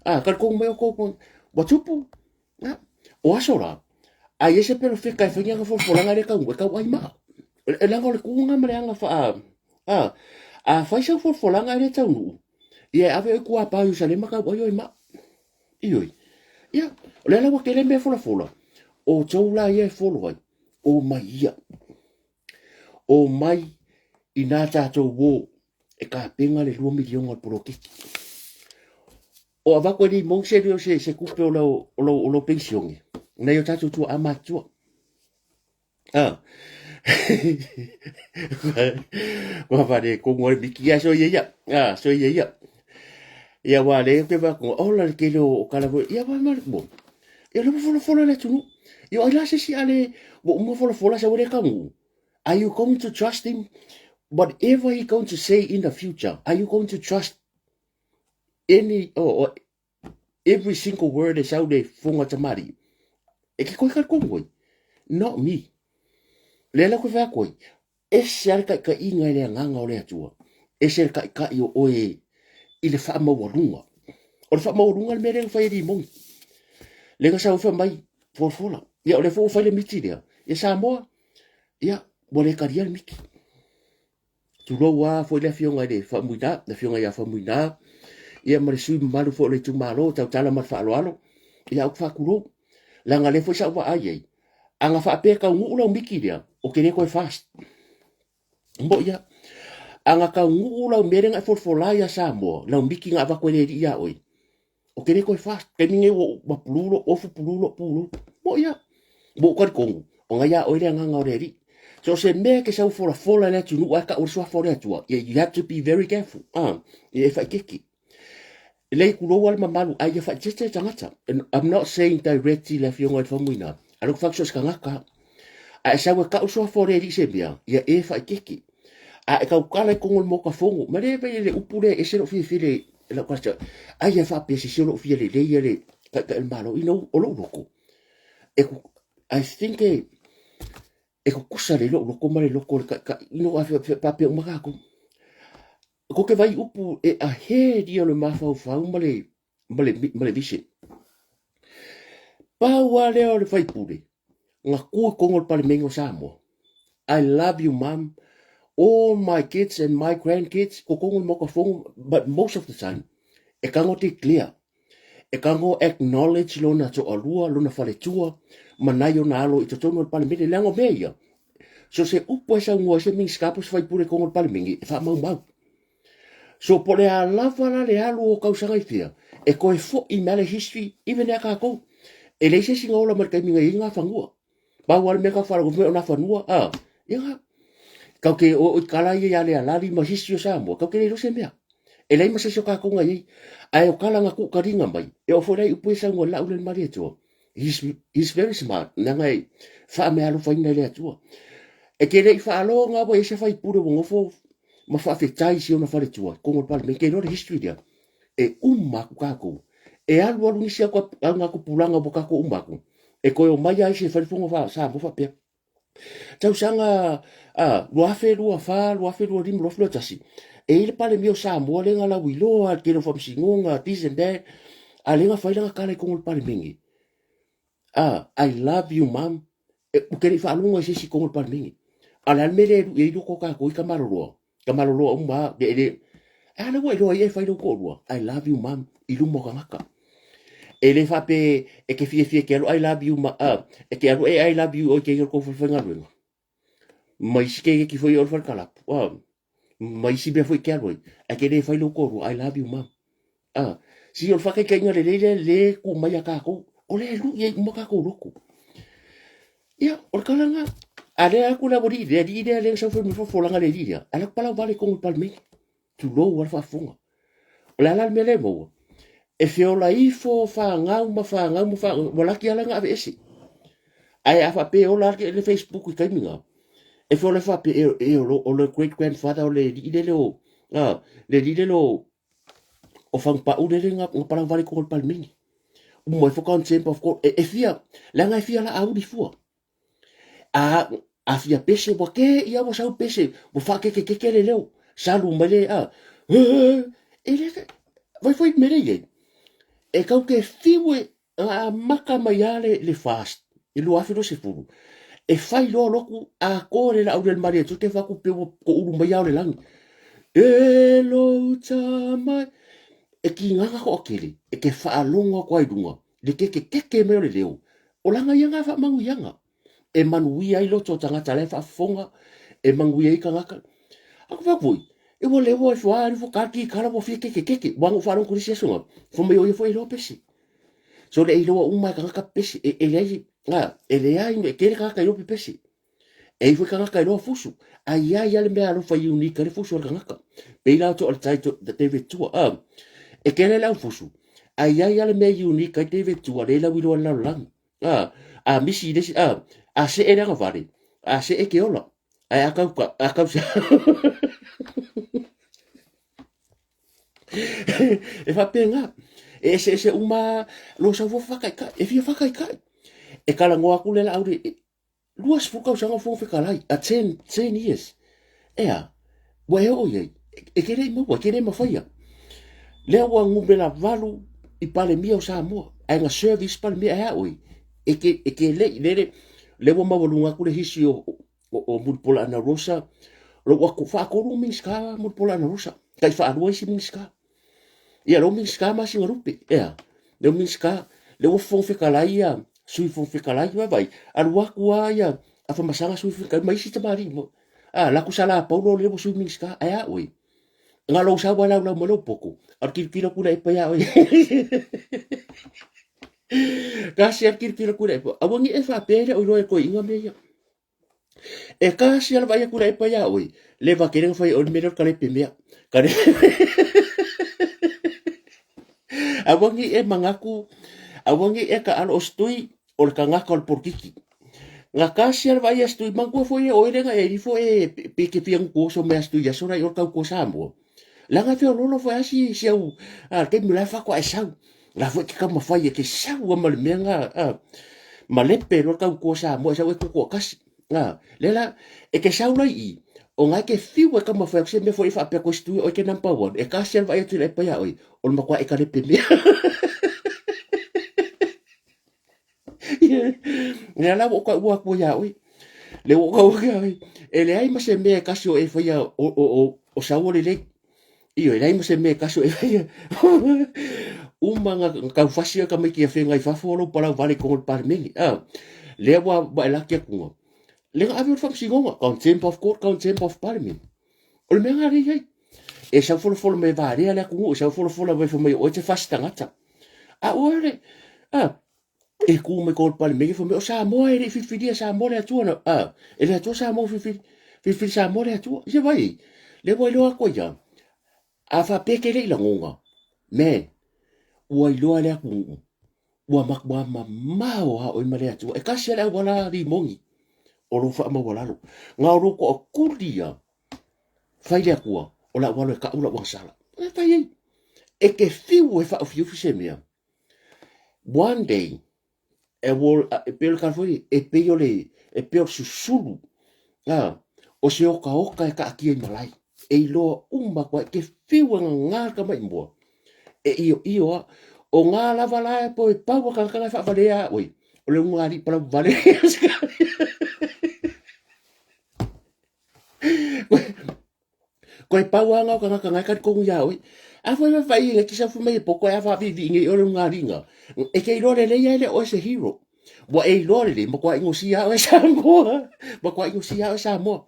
ka ko mo ko bo tupu na o asora a ese pero fica fa nga fo la ngale ka ngwe ka wai ma e la ngole ku nga mare nga fa fa isa fo la ngale ta nu ia ave ku apa yu sale ma ka bo yo ma ioi ia le la wa ke le me fo la o tola ia fo lo o mai ia o mai i nā tātou wō e ka penga le 2 miliona al porokiti o avako ni mong se rio se kupe o lo pensiongi na yo tātou tua amatua wa vale ko ngoi biki ya so ia so ia ia wa le ke va ko o la ke lo kala ia va mal bo ia lo fo le tunu yo ala se si ale bo mo fo sa wore kangu are you going to trust him whatever he going to say in the future are you going to trust any or every single word is out there funga tamari e ke ko ka kongo not me le la ko va ko e ser ka inga le nganga o le atua e ser ka yo oe ile fa ma warunga o fa ma warunga le mere fa di mong le ka sa fa mai fola ia o le fo fa le miti dia e sa mo ia mo le karia le miti tu lo wa fo le fionga de fa muina le fionga ia fa muina ia mo le sui malu fo le tu malo ta tala ma fa alo ia o fa kulo la nga le fo sa wa ai anga fa pe ka ngu lo miki dia o ke le ko fast mbo ia anga ka ngu lo mere nga fo la ia sa mo la miki nga va ko le ia oi o ke le ko fast ke ninge o ba pululo o fu pululo mo ia bo ko kongu o nga ia o le nga nga ri so se me ke sa fola le tu nu aka o so fola tu you have to be very careful e fa kiki le ku lo wal mamalu ai fa just tangata and I'm not saying directly le fionga fa muina alo fa so ska ngaka a sa wa ka so fola ri se bia ia e fa kiki a e kau kala ko ngol mo ka fongo ma le vai le upule e sero fi le la kwasta ai e fa pe se sero fi le le ka el malo ino o lo loko e I think e ko kusa le lo ko ma le loko ka ino a fa pe ma ka ko ke vai upu e a he dia le mafa fa ma le vision pa wa le o le fai pule nga ku ko ngol pale mengo samo I love you mom all my kids and my grandkids ko ngol mo ka fongo but most of the time e kango te clear e kango acknowledge lona to alua lona fale tua manayo na alo i to tono pale mele lango meia so se upo sa ngua se ming skapos fai pule ko ngol pale mingi fa mau so po le a lava la le alu o kausanga i fia e koe fo i mele history even e ka ko e le se singa ola markai minga i ngā whangua ba wale me ka whara ko o na whanua inga kau ke o kala i ale a lari ma history o Samoa kau ke le rose mea e lei ma se so ka konga i ai o kala nga ku karinga mai e o fora i upu e sa ngua lau le mari atua he's very smart nanga i wha me alu whaina le atua e ke rei wha alo ngā wa e se whai pure wo ngofo ma wha whetai si o na whare tua kongo pala me ke no history dia e umaku kako e alu alu nisi ako ngā ku pulanga bo kako umaku e koe o mai ai se whare funga wha sa mo wha pia tau sanga luafe lua wha luafe lua rimu luafe lua tasi e ile pale mio sa mo le ngala wilo a kero fam singonga this and that a lenga whailanga kale kongo pale mingi I love you mom e kere wha alunga se si kongo pale mingi ala mele e do ko ka ko ka maroro umba de ana wo lo e fa do ko lo I love you mom ilu mo ka maka e le fa pe e ke fie ke I love you ma e ke I love you o ke ko fo nga lo mai ske ke foi or fa kala mai si be foi ke lo e ke le fa do ko I love you mom si or fa ke nga le ku mai ka ko o le lu ye mo ka ko roku ya or kala nga ale aku la bori de di de le so fo langa le dia ala pala vale con el palme tu lo war fa funga la la me le mo e fiola ifo fa nga fa wala ki ala nga esi ai afa pe o la le Facebook ka minga e fiola fa pe e o le great grandfather o le di de lo le di de lo o fa pa u de nga pala vale con el palme mo fo kan tempo of course e fia la nga fia la au di fu a fia pese bo ke ia bo sau pese bo fa ke le leo salu mele e le vai foi mele ye e kau ke fiwe a maka mai ale le fast e lo afiro se furu e fai lo loku a kore la urel maria tu te fa ku pe ko uru mai ale lang e lo tama e ki nga ko kele e ke fa longa ko ai dunga le ke me le leo o langa yanga fa mangu yanga e manui ai loto tangata le fa fonga e mangui ai kangaka aku fa voi e wo le wo fo ari fo kaki kala wo fi ke wangu fa ron kurisi sunga fo me yo fo e lo pesi so le ilo uma kangaka pesi e le ai e ke kangaka yo pesi e fo kangaka lo fusu ai ale me alo fa unique le fusu kangaka pe la to al taito de tv tu e ke le fusu ai ale me unique tv tu le la wilo la lang misi desi a se era nga vale a se e ke ola ai akau e fa penga e se uma lo sa fo fa kai e fi fa kai e kala ngo aku le la aure luas fu ka usanga fo fe kalai a 10 years wa e o ye e kere mo wa kere mo faia le wa ngubela valu i pale mia o sa mo ai nga service pale mia ha oi e ke le wa mawalunga ku le hisi o mulpola na rosa lo wa ku fa ko minska mulpola na rosa kai fa ro si minska ia lo minska ma si rupe le minska le wa fon fe kala ia sui fon fe kala ia vai al wa ku ia a fa masanga sui fe kala mai si tamari mo la ku sala pa lo le sui minska oi nga lo sa wala lo mo lo poko al kilo ku le pa ia oi kasi al kilo ku le pa awangi e fa pere o lo e ko inga me e kasi al vai ku le pa ia oi le va querer fai o melhor kale pe mea kare awangi e mangaku awangi e ka al ostui o ka ngaka al porkiki nga kasi al vai astu mangu fo e oire nga e fo e pe ke piang ko so me astu ya sora yo ka ko sambo la nga fio lolo fo asi siau a ke mi la fa ko sau la fo ke ka ma fa ye ke sau ma le menga ma le pe ro ka ko sambo sa we ko kasi nga lela e ke sau la I o nga ke fiu e ka ma fa se me fo I fa pe ko stu o ke number 1 e kasi al vai tu le pa ya oi o ma kwa e ka le pe me nga la ko ko ya oi le o ka e le ai ma se me kaso e fa o sa o le io e le ai ma se me kaso e fa uma nga ka fasia ka mai ki fa ngai fa folo para vale ko par mingi le wa la ke ko le nga ave fa singo contempt of court contempt of parliament o le me nga ri e sa folo me va re ala ko sa folo me fa mai o te fasta ngata ore e ku me ko pal me fo me o sa mo e fi dia sa mo le tu no e le tu sa mo fi sa mo le tu je vai le voi lo ko ya a fa pe ke le la ngonga me o lo le ku o ma o ma le tu e ka se le wala ri mongi o lo fa ma wala lo nga ro ko ku dia fai le ku o la wala ka ula wa sala e fai e ke fiu e fa fiu se me one day e wo e pe ka foi e pe yo le e pe susulu o se oka e ka aki e malai e lo umba kwa ke fiu nga ka mai mo e io o nga la vala e po e pa ka fa valea oi o le ngari para vale ko e pa nga ka ka ko ya oi a foi me fai nge kisa fu me poko e fa vi nge o le ngari nga e ke lo le le o se hero wa e lo le mo kwa ingosia o sa mo mo kwa ingosia o sa mo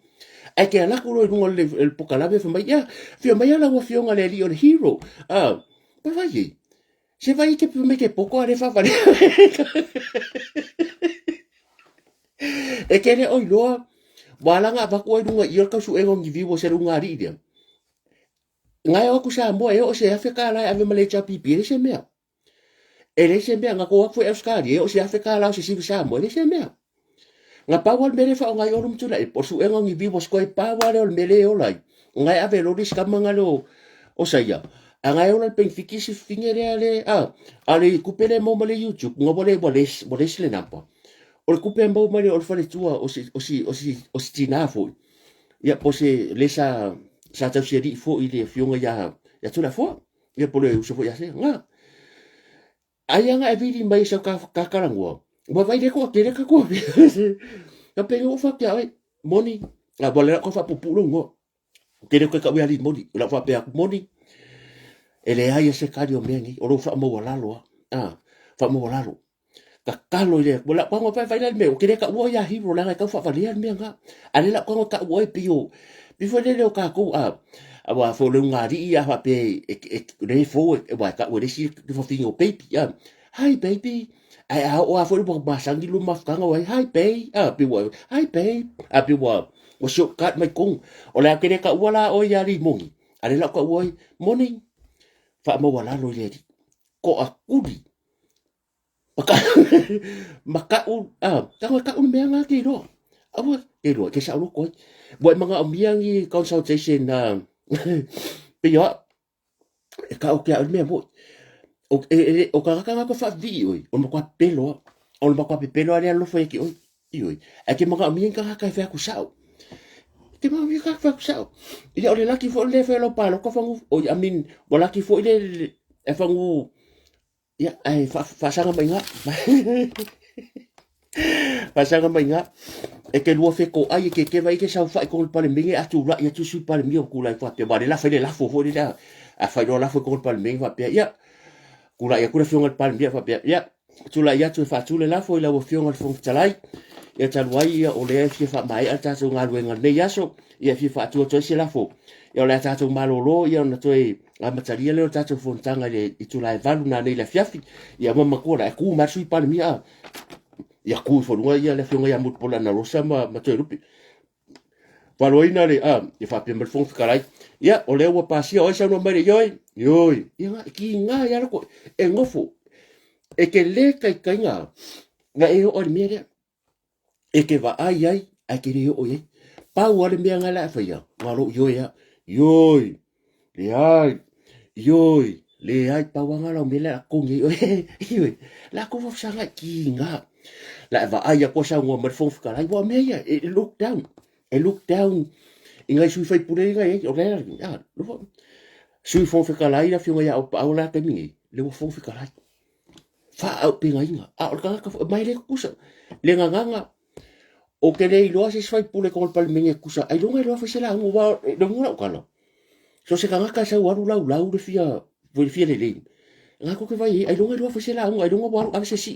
e ke la ku lo le poka la ve fa mai ya fi mai la wo fi nga le li o hero pa vai se vai ke me ke poko ale fa vale e ke le oi lo wala nga ba ko dunga i ka su e ngi vivo se lunga ri dia ngai o ku sa mo e o se afe ka la ave male cha pipi se mea ele se mea nga ko fu e skari o se afe ka la se si sa mo ele se mea nga pa wal mele fa ngai o rum tu la e por su e ngi vivo sko e pa wale o mele o lai ngai ave lo dis ka manga lo o sa ya ngai o le penfiki si fingere ale kupele mo male YouTube ngobole bole le napa o kupe mo male o fale tua o si tina fo ya po se le sa ta seri fo ile fionga ya tu la fo ya po le so fo ya se nga aya nga evidi mai sa ka karango mo vai de ko ke ka ko ka pe o fa ka moni la bole ko fa populo ngo ke de ko ka wi ali moni la fa pe moni ele ai se kario mengi o lo fa mo wala lo fa mo wala lo ka kalo le bola ko fa fa le me o ke ka wo ya hiro la ka fa fa le me nga ale la ko ka wo pio before le ka ko wa fo le ngari ya fa pe le fo wa ka wo le si fo fingo baby hi baby ai o fo le ba sang di lu ma ka nga hi baby pe wo hi baby pe wo wo so ka mai kong o le ke ka wala o ya ri mongi ale la ko wo morning fa mo wala lo le ko akudi maka ka me nga ki ro awa ke ro ke sa lo ko bo mga amiangi consultation pe yo ka o ke me bo o ka ko fa vi oi o mo kwa pelo o mo kwa pelo ale lo foi ki oi oi e ke mga amiangi ka fa ku sa ke mga amiangi ka fa ku sa ile o le laki fo le fe lo pa lo ko fa o I mean bo laki fo ile e fa ngu ya ai fa sanga mai nga fa sanga mai nga e ke lua fe ko ai ke vai ke sa fa ko pa le mingi atu la ya tu su pa le mi ku la fa te ba la fa le la fo le da a fa lo la fo ko pa le mingi fa pe ya ku la ya ku le fi ngal pa le mi fa pe ya tu la ya tu fa tu le la fo la wo fi ngal fo talai ya ta wai ya o le fi fa mai ata so ngal we ngal ne ya so ya fi fa tu to se la fo ya le ta tu malolo ya na to a mataria le tatu fontanga le I tu la valu na le fiafi ya mama ko la ku ma sui pa mi ya ku fo no ya le fionga ya mut pola na rosa ma to rupi valoina le ya fa pe fon karai ya o le wa pasio o sa no mare yoi ya ki nga ya ko e ngofo e ke le kai nga e o mi e ke va ai ke re o ye pa wa le mea ngala fa ya ngalo yo ya yoi le ai yoi le ai pa wa ngala me la ko ngi yoi la ko fa sanga ki nga la va ai ko sa ngo mer fon fika lai wa me ya e look down inga sui fai pure inga e o le ya lo sui fon fika lai la fi ya o la ke mi le fon fika lai fa au pinga inga o ka mai le kusa le nga o ke nei loa se fai pule ko pal mengi kusa ai longa loa fa la ngo wa do ngora kala so se kanga ka sa waru lau de fia le le nga ko ke vai ai longa loa fa la ngo ai longa wa a se si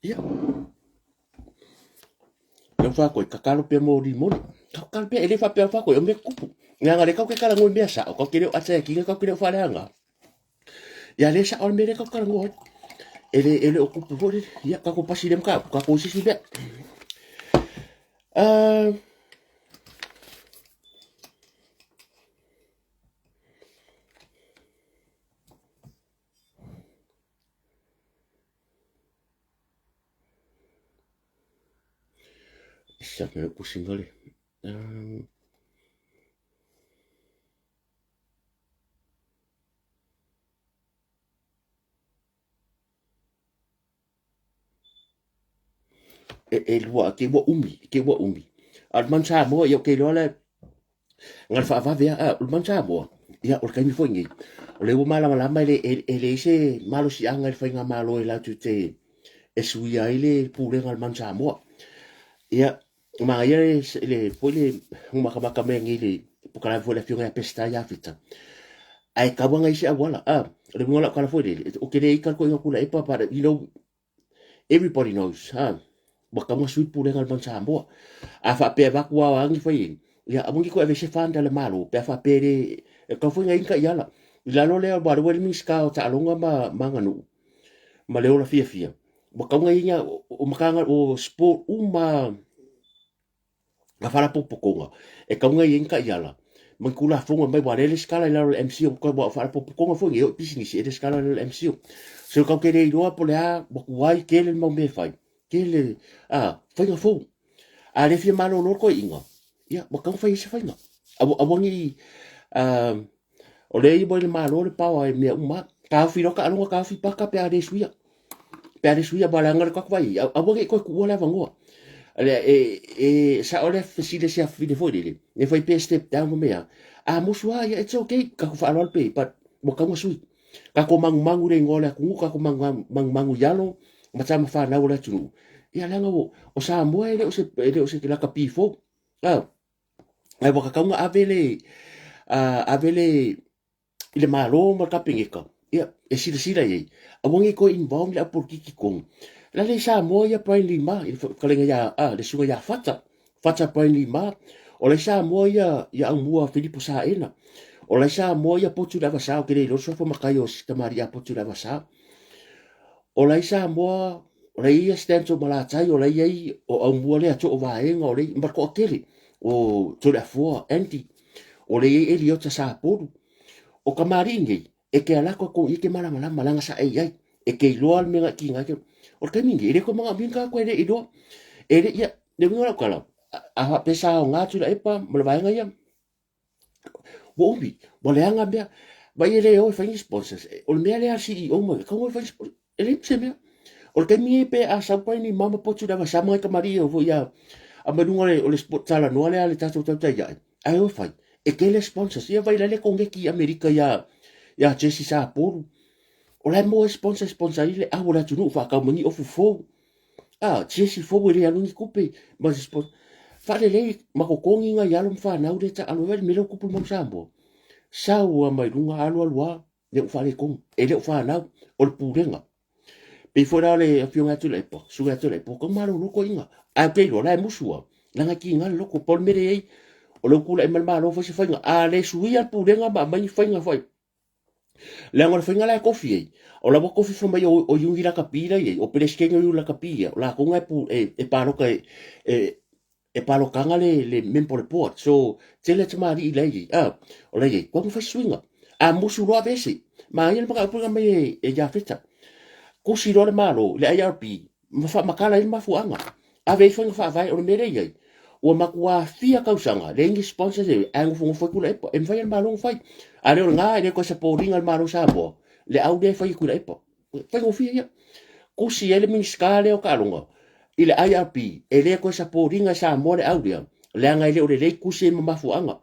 ya yo fa ko ka kalo pe mo di mo ka kalo pe ele fa pe fa ko yo me kupu nga le ka ke kala ngo me sa ko ke o ate ki ka ke fa le nga ya le sa on me le ka kala ngo ele o kupu ho ya ka ko pasi dem ka ko si be sa me ko singale e lua ke wa umi al man sa mo yo ke lo le ngal fa va vea al man sa mo ya o kai mi foi ngi o le mala mala mai le se malo si anga fa nga malo e la tu te e sui ai le pure ngal man sa mo ya ma ya le pole ma ka me ngi le pokala vo le fiona pesta ya fita ai ka wanga isi a wala le ngola kala foi le o ke le ikal ko ngula e pa para you know everybody knows baka mo sui pule ngal man sambo a fa pe va kwa wangi fa yin ya abungi ko ave se fanda le malo pe fa pe de ka fu ngai ka yala la lo le ba ro mi ska o ta longa ma nganu ma le ola fia baka ngai nya o makanga o sport uma fa la popokonga e ka ngai yin ka yala man kula fonga mai ba le skala la le MC ko ba fa la popokonga fu ngai o business e skala le MC so ka ke le do po le a bo wai ke le mo me fai kele whainga fōu. A le fia malo lor ko inga. Ia, wa kau whai se whainga. Awangi, o le i boi le malo le pāwa e mea uma. Ka awhi roka alonga ka awhi paka pe a re suia. Pe a re suia ba le angara kakwai. Awangi koe kua le awangoa. Ale sa ole fesile se awhi le fōi lele. Ne whai pe step down o mea. A musua, ia, it's okay. Ka ku whaaloal pe, but wa kau ngasui. Ka ko mangu re ngole a kungu, ka ko mangu yalo. Macam fa na wala tunu ya langa o sa mo ele o se la kapi fo ai waka kaunga avele ile malo ma kapingika ya e sila ye awangi ko involved la por kiki kong la le sa mo ya pa lima kalenga ya le sunga ya fata pa lima o le sa mo ya ang mua Filipo sa ena o le sa mo ya potu la vasa o kele lo so fo makayo sta maria potu la vasa o lai sa moa o lai ia stenso malatai o lai ai o au mua le ato o vaenga o lai marko akele o tole afua anti o lai e liota sa poru o kamaringi e ke alako ko ike mala malanga sa ai e ke loal menga ki ngake o ke mingi ele ko manga minga ko ele ido ele ia le ngora kala a pesa o ngatu la epa mala vaenga ia wo umbi wo le anga bea ba ele o fa sponsors o le mea le CEO mo ka mo fa ele se mea o ke mi pe a sa pa ni mama potu da sa mai ka maria vo ya a malunga le o le sport sala no le ale tato tata ya ai o fai e ke le sponsors ia vai le konge ki america ya jesi sa poru o le mo sponsor ile a wala tunu fa ka mani o fo jesi fo le anu ni kupe ma sport fa le ma ko kongi nga ya lo fa na u le ta alo ve me lo kupu mo sambo sa wa mai lunga alo le fa le kong e le fa na o le purenga pe fora le afionga tu le po suga tu le po ko malo no ko inga a pe lo la musua la nga ki nga lo ko pol mere ei o lo kula e mal malo fo se fainga a le suia purenga ba mai fainga foi le ngor fainga la kofi ei o la kofi fo mai o yungi la kapira ei o peleskenga yu la kapia la ko nga pu e palo ka e palo kanga le mempo le port so tele tmari i lei o lei ko fa swinga a musu lo avesi ma ia pa mai e ja feta kusi lo le malo le IRP ma fa makala i mafuanga ave fa vai o mere ye o makua fia kausanga le ngi sponsor le ang fu fu kula epo em vai malo fai ale nga le ko sa poringa al malo sa bo le au de fai kula epo fai o fia kusi ele minskale o kalunga ile IRP ele ko sa poringa sa mo le au dia le anga ile o le kusi ma mafuanga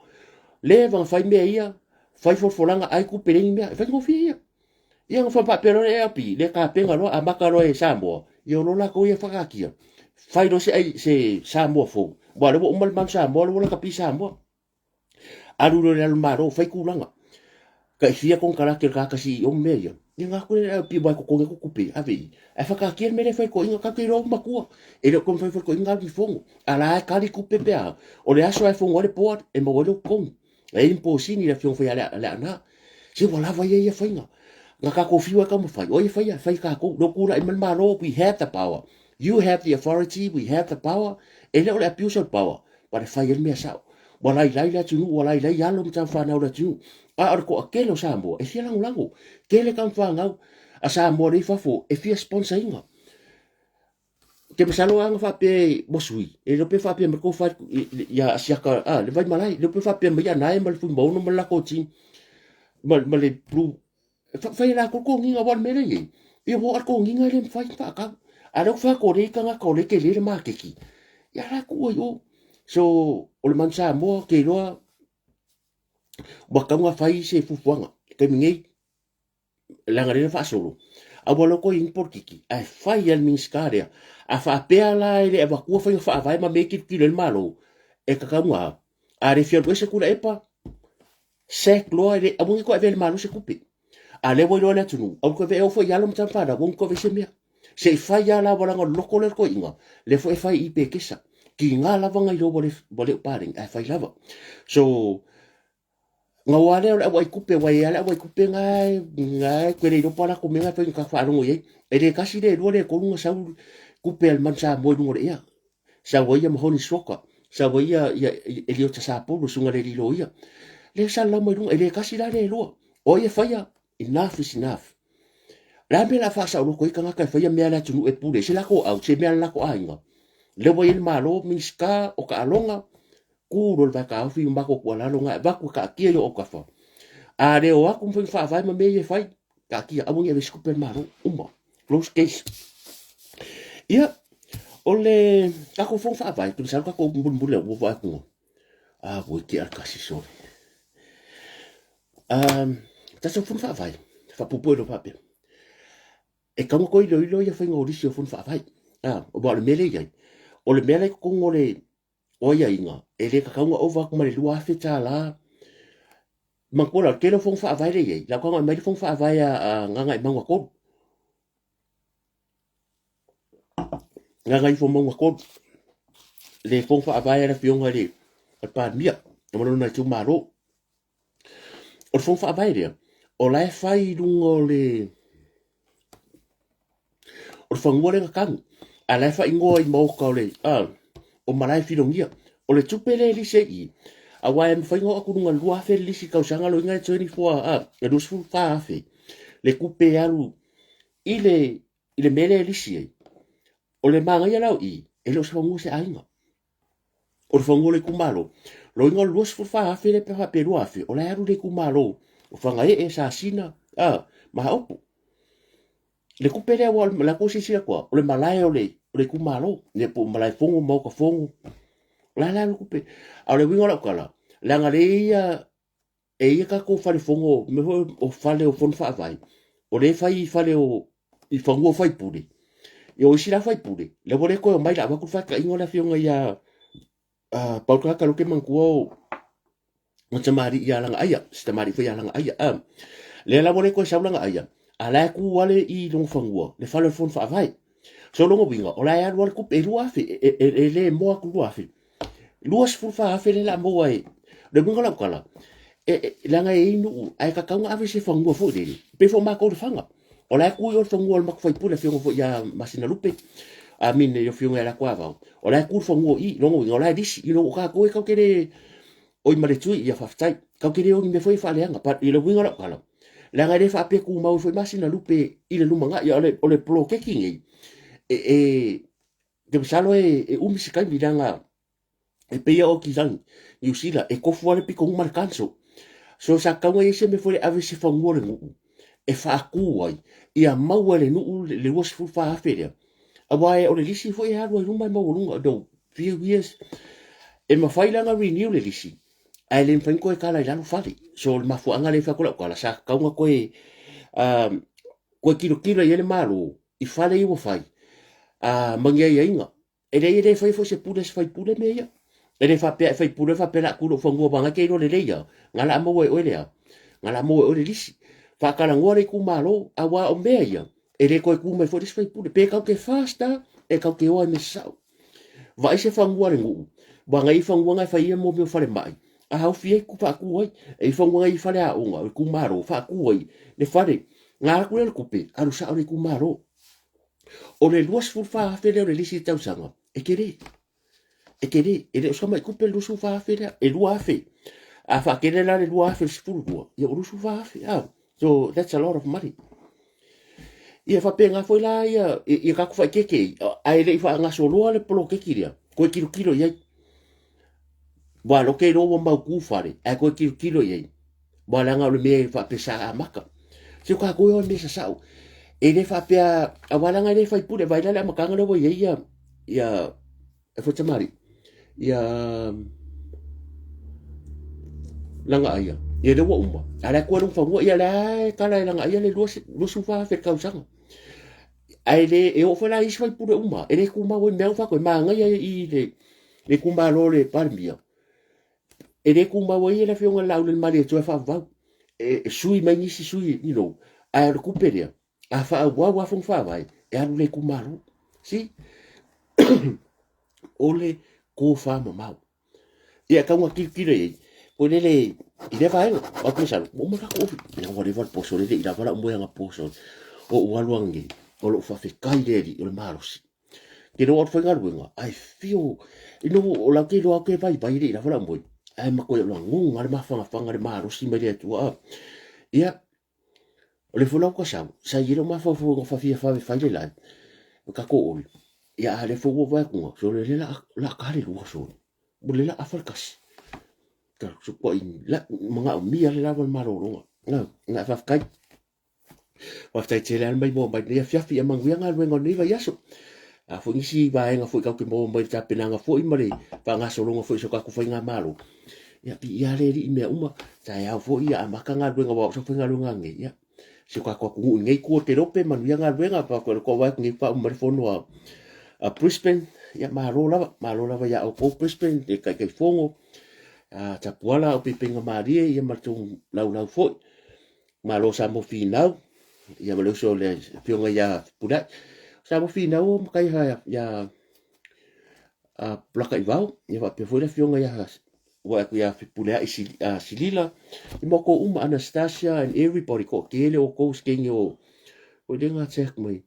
le van fai me ia fai foranga ai ku peling me fai o fia ia nga fa pero e api le ka penga lo a makalo e sambo io lo la ko ia fa kia fai do se sambo fo bo le bo mal man sambo lo la kapi sambo alu lo le maro fai kulanga ka fia con carácter ka kasi o medio ia nga ko le api ba ko ko kupi ave e fa ka kia me le fai ko inga ka ke ro makua e le kon fai ko inga di fongo ala ka di kupe pe o le aso e fongo le port e mo lo kon e imposini la fion fai ala na se wala vai ia fainga nga ka ko fiwa ka mo fai o fai ka ko do kula i malo we have the power you have the authority we have the power e le abuse of power pa fai el me sa wala lai la tunu wala lai ya lo mta fa na ora tunu a ko akelo sambo e fia langu kele kan fa ngau a sa mo ri fa fo e fia sponsor inga ke me salo ang fa pe bosui e lo pe fa pe me ko fa ya sia ka le vai malai lo pe fa pe me ya nai mal fu mo no mal ko tin mal le pru fai la ko nginga wan mele ye e wo ko nginga le fai fa ka a lo fa ko re ka nga ko le ke le ma ke ki ya la ko yo so o le mansa mo ke lo wa ka nga fai se fu fuanga ke mingi la ngare fa solo a wo lo ko in por ki a fai el min skaria a fa pe ala ele va ko fa vai ma me ki le malo e ka ka nga a re fior ko se kula epa se lo ele a mo ko e malo se kupi a le voi le tunu au ko ve o fo yalo mta para won ko ve se mea se fai ya la wala ngol loko le ko inga le fo fai i pe kesa ki nga la vanga yo bole paring a fai lava so nga wale o ai kupe wai ala wai kupe nga ko le do para ko menga fe ka fa no ye e le kasi le do le ko nga sa kupe al mansa mo no le ya sa wai ya mo ni soka sa wai ya elio ta sa po sunga le lo ya le sa la mo e le kasi la le lo o ye fai ya enough is enough. La me la fasa o ko ikanga ka fa me la tunu e pule se la ko au se me la ko ainga. Le wo il malo miska o ka alonga ku ro va ka fi mba ko la longa va ko ka kia yo o ka fa. A re o aku fa vai me ye fai ka kia amu ye visku per malo umba. Close case. Ia ole ka ko fa vai tu sa ka ko bun le wo va ko. A wo ki ar ka si so. Ta so fun fa vai fa pupo do pape e kama ko ilo ya fa ngori si fun fa vai o ba le mele ya o le mele ko ngore o ya inga e le ka kanga o va ko mari lua feta la mangola ke lo fun fa vai le ye la ko mai fun fa vai a nganga i mangwa ko nganga i fun mangwa ko le fun fa vai la fionga le pa mia o mo na tu maro o fun fa vai le o lai fai lungo le o fangole ka kan a lai fai ngo i mo ka le o malai fi longia o le tupele li se i a wa em fai ngo aku lunga lua fe li si ka usanga lo inga 24 e dos fu fa fe le kupe alu ile mele li si o le manga ya lau i e lo fangu se ainga o fangole kumalo lo inga lua fu fa fe le pa pe lua fe o la alu le kumalo o fanga e sa sina ma opo le kupere wa la ko si ko le malai o le kumalo le po malai fongo mo ka fongo la kupe a le winga la kala la ngale ia ka ko fa le fongo me o fa le o fon fa vai o le fa le o i fongo fa puli e o si la fa puli le vole ko mai la ba ku fa ka ingola fionga ia pa ka lo ke mankuo mo tamari ia langa aya stamari fa ia langa aya le la vole ko sa langa aya ala ku wale i long fangua le fa le fon fa vai so longo winga o la ya wal ku pe lua fi le mo ku lua fi luas fu fa fe le la mo ai de winga la kala la nga e nu ai ka ka nga ave se fangua fo de pe fo ma ko fanga o la ku yo fangua ma ko fa pu le fiongo fo ya masina lupe a min yo fionga la kwa va o la ku fangua i longo winga o la dis i longo ka ko ka ke o i mare tu ia fa tai ka ke o me foi fa le nga pa i lo winga la kala la nga le fa pe ku mau foi masina lupe ile lumanga ya ole pro keking e de salo e umisikai bilanga e pe o kizang New Zealand e ko fuale piko un marcanso so sa kaunga ese me foi ave se fa ngore ngu e fa ku ai ia mau ele nu le was fu fa feria a wai o le lisi foi ha ro rumba mo lunga do few years e ma fai langa renew le lisi ai le fa ko e kala ia no fali so ma fu anga le fa ko la sa kaunga ko e ko kilo ia le malo I fale I wo fai mangia ia inga e le fai fo se pule me ia e le fa pule fa pela kulo fo ngo banga ke ro le leia ngala mo we ole ngala mo o le lisi fa kala ngore ku malo a wa o me ia e le ko ku me fo fai pule pe ka ke fasta e ka ke o me sa va se fa ngore ngu banga I fa ngwa fa ia mo me fa le mai a hau fie ku fa ku ai e fa ngwa I fa le a unga ku maro fa ku ai le fa le ngala ku le ku pe aru sa o le ku maro o le luas fulfa fere o le lisi tausanga e kere e le osama I kupe lusu fa fere e lua fe a fa kere la le lua fe sfulua e o lusu fa fe so that's a lot of money ia fa penga foi la ia ka ku fa keke ai le fa nga solo le polo ke kiria ko kilo ia ba lo ke ro ma ku fare e ko kilo ia ba la nga le me fa pesa maka se ka ko yo me sa e le fa pea a walanga le fai pule vai la makanga le voi ia e fo tamari ia langa ia ia le wo umba ala ko lu fa wo ia la kala langa ia le lo su fa fe kausanga ai le e o fa la is fai pule umba e le ku ma wo me fa ko ma nga ia I le ku ma lo le palmia e le ku ma wo ia le fe nga la le mari to fa va e sui mai ni sui you know a recuperia a fa wa fun fa vai e anu le ku maru si ole ko fa mamau ia ka wa kikire ko le I le vai o ko sa mo ma ko ina wa le va poso le ina va mo nga poso o waluangi o lo fa fe kai le o le maru si ke no fa nga ruenga I feel ino o la ke lo ke vai vai le ina va mo ai ma ko lo ngunga le ma fa le maru si me le tu ia o le fula ko sa yero ma fa fa le lai ka ko o ia le fo wa ko so le la ka le lo so mo le la afrikas ka so ko la mga mi le la mal maro na fa kai wa fa te le mai mo mai le fia mangu nga le ngoni va yaso a fo isi va nga fo ka ke mo mai ta pena nga fo I mare pa nga so longa fo so ka ku fa nga malo ia pi ia le I me uma ta ya fo ia maka nga le nga wa so fa nga lo nga nge ia se kwa ku ngai ku te rope manu ia nga le nga pa ko wa ngi pa mo fo no a Brisbane ia malo lava ia o ko Brisbane de kai fongo ta puala o pipenga marie ia matung lau fo malo sa mo finau ia malo so le fionga ia pula sa mo finau mo kai ha ia a plaka I vau ia va pe foi le fionga ia wa ku ia pula silila I mo ko Anastasia and everybody ko kele o ko skengi o denga check mai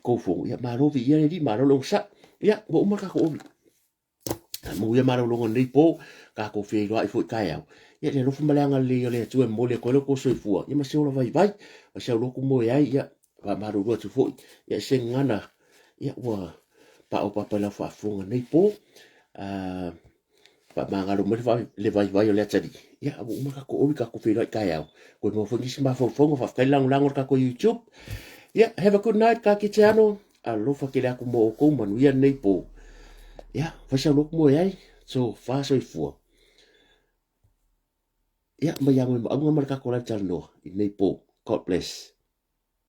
ko fo ia malo vi ia di malo lo sa ia mo ka ko mo ia malo lo nei po ka ko fe lo I fo kai au ia le lo fu malanga le tu mo le ko ko so fu ia ma se lo vai ma se lo ko mo ia va malo lo tu fo ia se ngana ia wa pa o pa la fa fu nei po pa manga lo mo le vai le tadi ia mo ka ko fe lo kai au ko mo fo ni ma fo fa kai lang ka ko YouTube. Yeah, have a good night, kaki te ano. Alofa ke le aku mo o kou manuia nei po. Yeah, whaisa lok mo ai. So, whaso I fua. Yeah, mai ango I maunga maraka ko lai tala noa. I nei po. God bless.